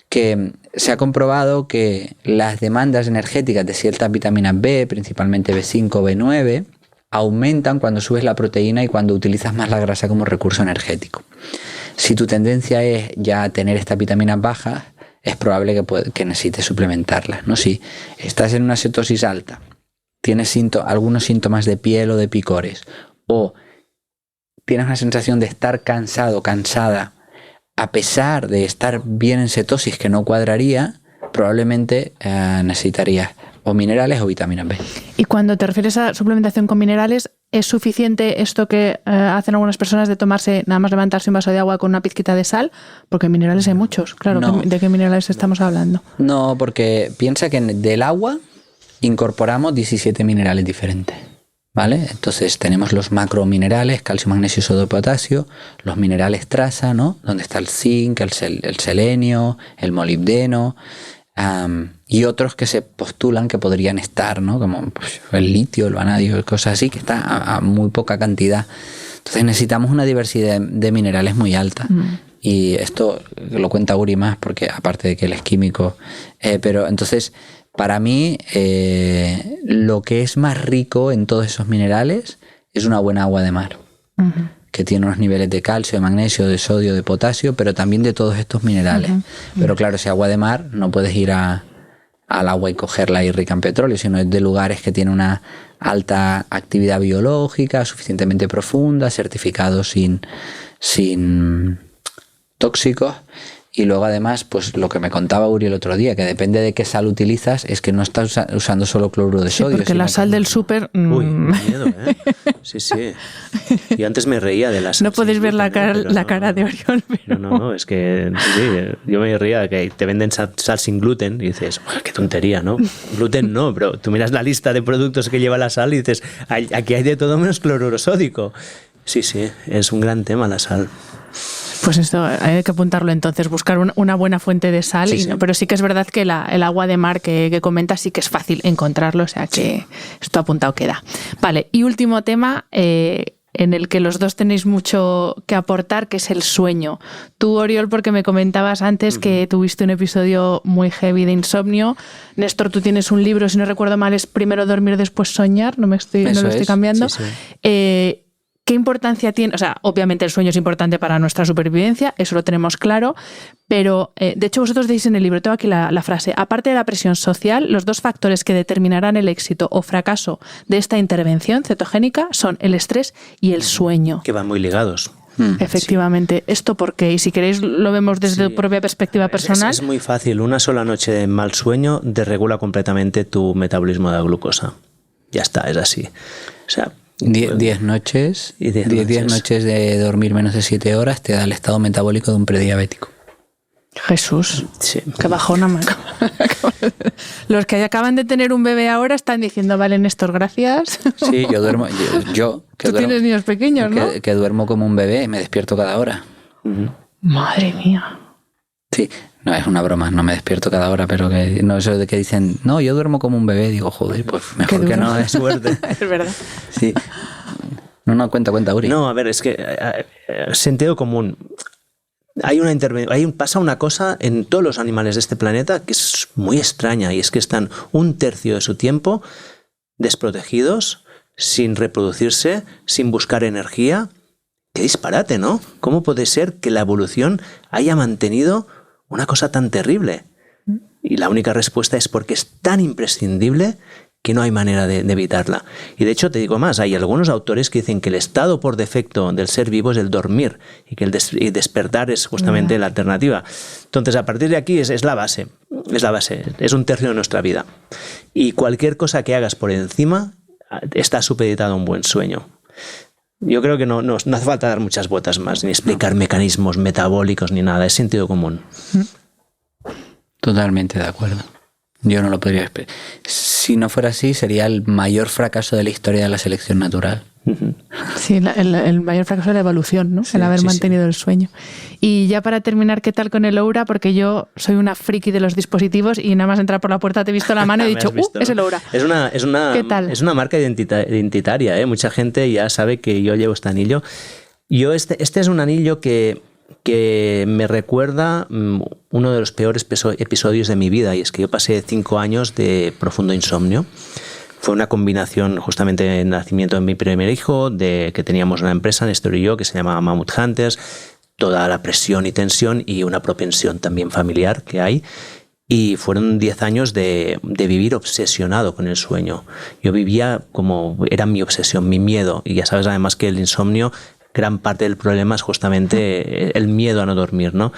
que se ha comprobado que las demandas energéticas de ciertas vitaminas B, principalmente B5, B9, aumentan cuando subes la proteína y cuando utilizas más la grasa como recurso energético. Si tu tendencia es ya tener estas vitaminas bajas, es probable que necesites suplementarlas, ¿no? Si estás en una cetosis alta, tienes algunos síntomas de piel o de picores, o tienes una sensación de estar cansado, cansada, a pesar de estar bien en cetosis que no cuadraría, probablemente necesitarías o minerales o vitaminas B. Y cuando te refieres a suplementación con minerales, ¿es suficiente esto que hacen algunas personas de tomarse, nada más levantarse un vaso de agua con una pizquita de sal? Porque minerales hay muchos, claro. No. ¿De qué minerales estamos hablando? No, porque piensa que del agua incorporamos 17 minerales diferentes, ¿vale? Entonces tenemos los macrominerales, calcio, magnesio, sodio, potasio, los minerales traza, ¿no? Donde está el zinc, el selenio, el molibdeno, y otros que se postulan que podrían estar, ¿no? Como pues, el litio, el vanadio, cosas así, que está a muy poca cantidad. Entonces necesitamos una diversidad de minerales muy alta. Y esto lo cuenta Uri más, porque aparte de que él es químico, pero entonces para mí lo que es más rico en todos esos minerales es una buena agua de mar. Que tiene unos niveles de calcio, de magnesio, de sodio, de potasio, pero también de todos estos minerales. Pero claro, ese agua de mar no puedes ir al agua y cogerla y rica en petróleo, sino es de lugares que tienen una alta actividad biológica, suficientemente profunda, certificados sin tóxicos. Y luego además, pues lo que me contaba Uri el otro día, que depende de qué sal utilizas, es que no estás usando solo cloruro de sodio. Porque la sal del súper... Uy, miedo, ¿eh? Sí. Yo antes me reía de la sal. No podéis ver la cara de Oriol. Pero... No, es que sí, yo me reía de que te venden sal sin gluten y dices, qué tontería, ¿no? Gluten no, pero tú miras la lista de productos que lleva la sal y dices, aquí hay de todo menos cloruro sódico. Sí, es un gran tema la sal. Pues esto hay que apuntarlo entonces, buscar una buena fuente de sal. Sí. Pero sí que es verdad que el agua de mar que comentas sí que es fácil encontrarlo, o sea que esto apuntado queda. Vale, y último tema en el que los dos tenéis mucho que aportar, que es el sueño. Tú, Oriol, porque me comentabas antes que tuviste un episodio muy heavy de insomnio. Néstor, tú tienes un libro, si no recuerdo mal, es Primero dormir, después soñar, no lo estoy cambiando. Sí. ¿Qué importancia tiene? O sea, obviamente el sueño es importante para nuestra supervivencia, eso lo tenemos claro, pero de hecho vosotros decís en el libro, tengo aquí la frase, aparte de la presión social, los dos factores que determinarán el éxito o fracaso de esta intervención cetogénica son el estrés y el sueño. Que van muy ligados. Efectivamente. Sí. ¿Esto por qué? Y si queréis lo vemos desde tu propia perspectiva personal. Es muy fácil. Una sola noche de mal sueño desregula completamente tu metabolismo de la glucosa. Ya está, es así. O sea... 10 noches, 10 noches de dormir menos de 7 horas te da el estado metabólico de un prediabético. Jesús, sí. Qué bajona. Los que acaban de tener un bebé ahora están diciendo, vale, Néstor, gracias. Sí, yo duermo. Tú tienes niños pequeños, ¿no? Que duermo como un bebé y me despierto cada hora. Madre mía. Sí, no es una broma, no me despierto cada hora, pero que no, eso de que dicen, no, yo duermo como un bebé, digo, joder, pues mejor que no, es suerte. Es verdad. Sí. No, cuenta, Uri. No, a ver, es que sentido común. Pasa una cosa en todos los animales de este planeta que es muy extraña, y es que están 1/3 de su tiempo desprotegidos, sin reproducirse, sin buscar energía. Qué disparate, ¿no? ¿Cómo puede ser que la evolución haya mantenido una cosa tan terrible? Y la única respuesta es porque es tan imprescindible que no hay manera de evitarla. Y de hecho te digo más, hay algunos autores que dicen que el estado por defecto del ser vivo es el dormir y que el despertar es justamente la alternativa. Entonces a partir de aquí es la base, es un tercio de nuestra vida. Y cualquier cosa que hagas por encima está supeditado a un buen sueño. Yo creo que no hace falta dar muchas vueltas más, ni explicar mecanismos metabólicos ni nada, es sentido común. Totalmente de acuerdo. Yo no lo podría explicar. Si no fuera así, sería el mayor fracaso de la historia de la selección natural. Sí, el mayor fracaso de la evolución, ¿no? Sí, el haber sí, mantenido el sueño. Y ya para terminar, ¿qué tal con el Oura? Porque yo soy una friki de los dispositivos y nada más entrar por la puerta te he visto la mano y he dicho, visto, es el Oura. ¿Qué tal? Es una marca identitaria, ¿eh? Mucha gente ya sabe que yo llevo este anillo. Este es un anillo que me recuerda uno de los peores episodios de mi vida, y es que yo pasé 5 años de profundo insomnio. Fue una combinación justamente del nacimiento de mi primer hijo, de que teníamos una empresa, Néstor y yo, que se llamaba Mammoth Hunters, toda la presión y tensión y una propensión también familiar que hay. Y fueron 10 años de vivir obsesionado con el sueño. Yo vivía como era mi obsesión, mi miedo. Y ya sabes además que el insomnio, gran parte del problema es justamente el miedo a no dormir, ¿no?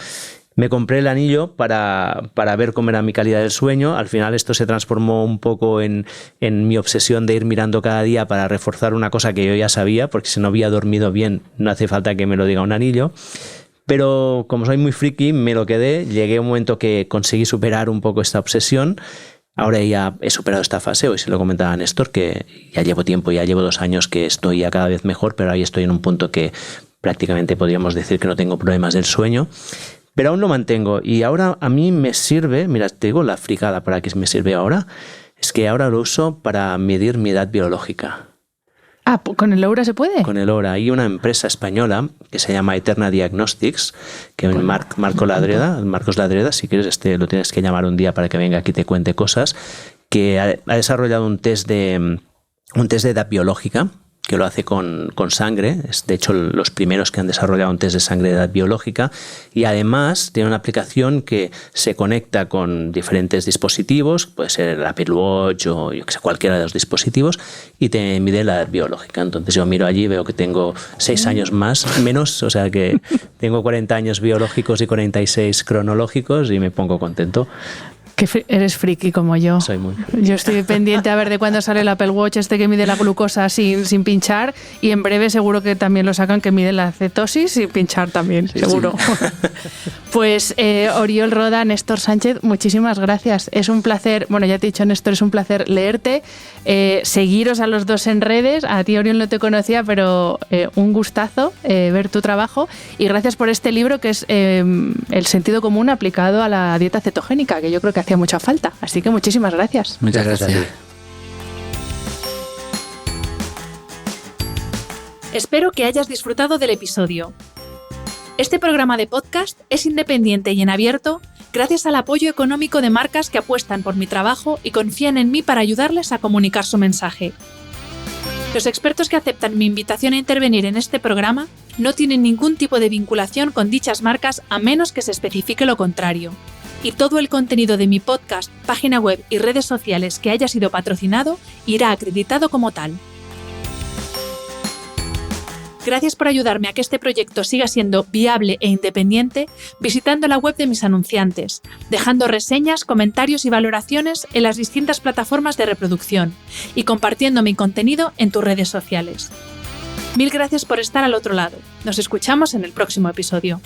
Me compré el anillo para ver cómo era mi calidad del sueño. Al final esto se transformó un poco en mi obsesión de ir mirando cada día para reforzar una cosa que yo ya sabía, porque si no había dormido bien no hace falta que me lo diga un anillo. Pero como soy muy friki, me lo quedé. Llegué a un momento que conseguí superar un poco esta obsesión. Ahora ya he superado esta fase. Hoy se lo comentaba a Néstor, que ya llevo tiempo, ya llevo 2 años que estoy ya cada vez mejor, pero ahí estoy en un punto que prácticamente podríamos decir que no tengo problemas del sueño. Pero aún lo mantengo y ahora a mí me sirve, mira, te digo la fricada para qué me sirve ahora, es que ahora lo uso para medir mi edad biológica. Ah, ¿con el Oura se puede? Con el Oura. Hay una empresa española que se llama Eterna Diagnostics, que Marcos Ladreda, si quieres lo tienes que llamar un día para que venga aquí y te cuente cosas, que ha desarrollado un test de edad biológica, que lo hace con sangre. Es de hecho los primeros que han desarrollado un test de sangre de edad biológica, y además tiene una aplicación que se conecta con diferentes dispositivos, puede ser el Apple Watch o yo que sé, cualquiera de los dispositivos, y te mide la edad biológica. Entonces yo miro allí, veo que tengo 6 años menos, o sea que tengo 40 años biológicos y 46 cronológicos y me pongo contento. Que eres friki como yo. Soy muy. Yo estoy pendiente a ver de cuándo sale el Apple Watch que mide la glucosa sin pinchar, y en breve seguro que también lo sacan que mide la cetosis sin pinchar también, sí, seguro. Sí. Pues Oriol Roda, Néstor Sánchez, muchísimas gracias. Es un placer, bueno, ya te he dicho, Néstor, es un placer leerte, seguiros a los dos en redes. A ti, Oriol, no te conocía, pero un gustazo ver tu trabajo, y gracias por este libro que es el sentido común aplicado a la dieta cetogénica, que yo creo que hacía mucha falta. Así que muchísimas gracias. Muchas gracias. Espero que hayas disfrutado del episodio. Este programa de podcast es independiente y en abierto gracias al apoyo económico de marcas que apuestan por mi trabajo y confían en mí para ayudarles a comunicar su mensaje. Los expertos que aceptan mi invitación a intervenir en este programa no tienen ningún tipo de vinculación con dichas marcas a menos que se especifique lo contrario. Y todo el contenido de mi podcast, página web y redes sociales que haya sido patrocinado irá acreditado como tal. Gracias por ayudarme a que este proyecto siga siendo viable e independiente visitando la web de mis anunciantes, dejando reseñas, comentarios y valoraciones en las distintas plataformas de reproducción y compartiendo mi contenido en tus redes sociales. Mil gracias por estar al otro lado. Nos escuchamos en el próximo episodio.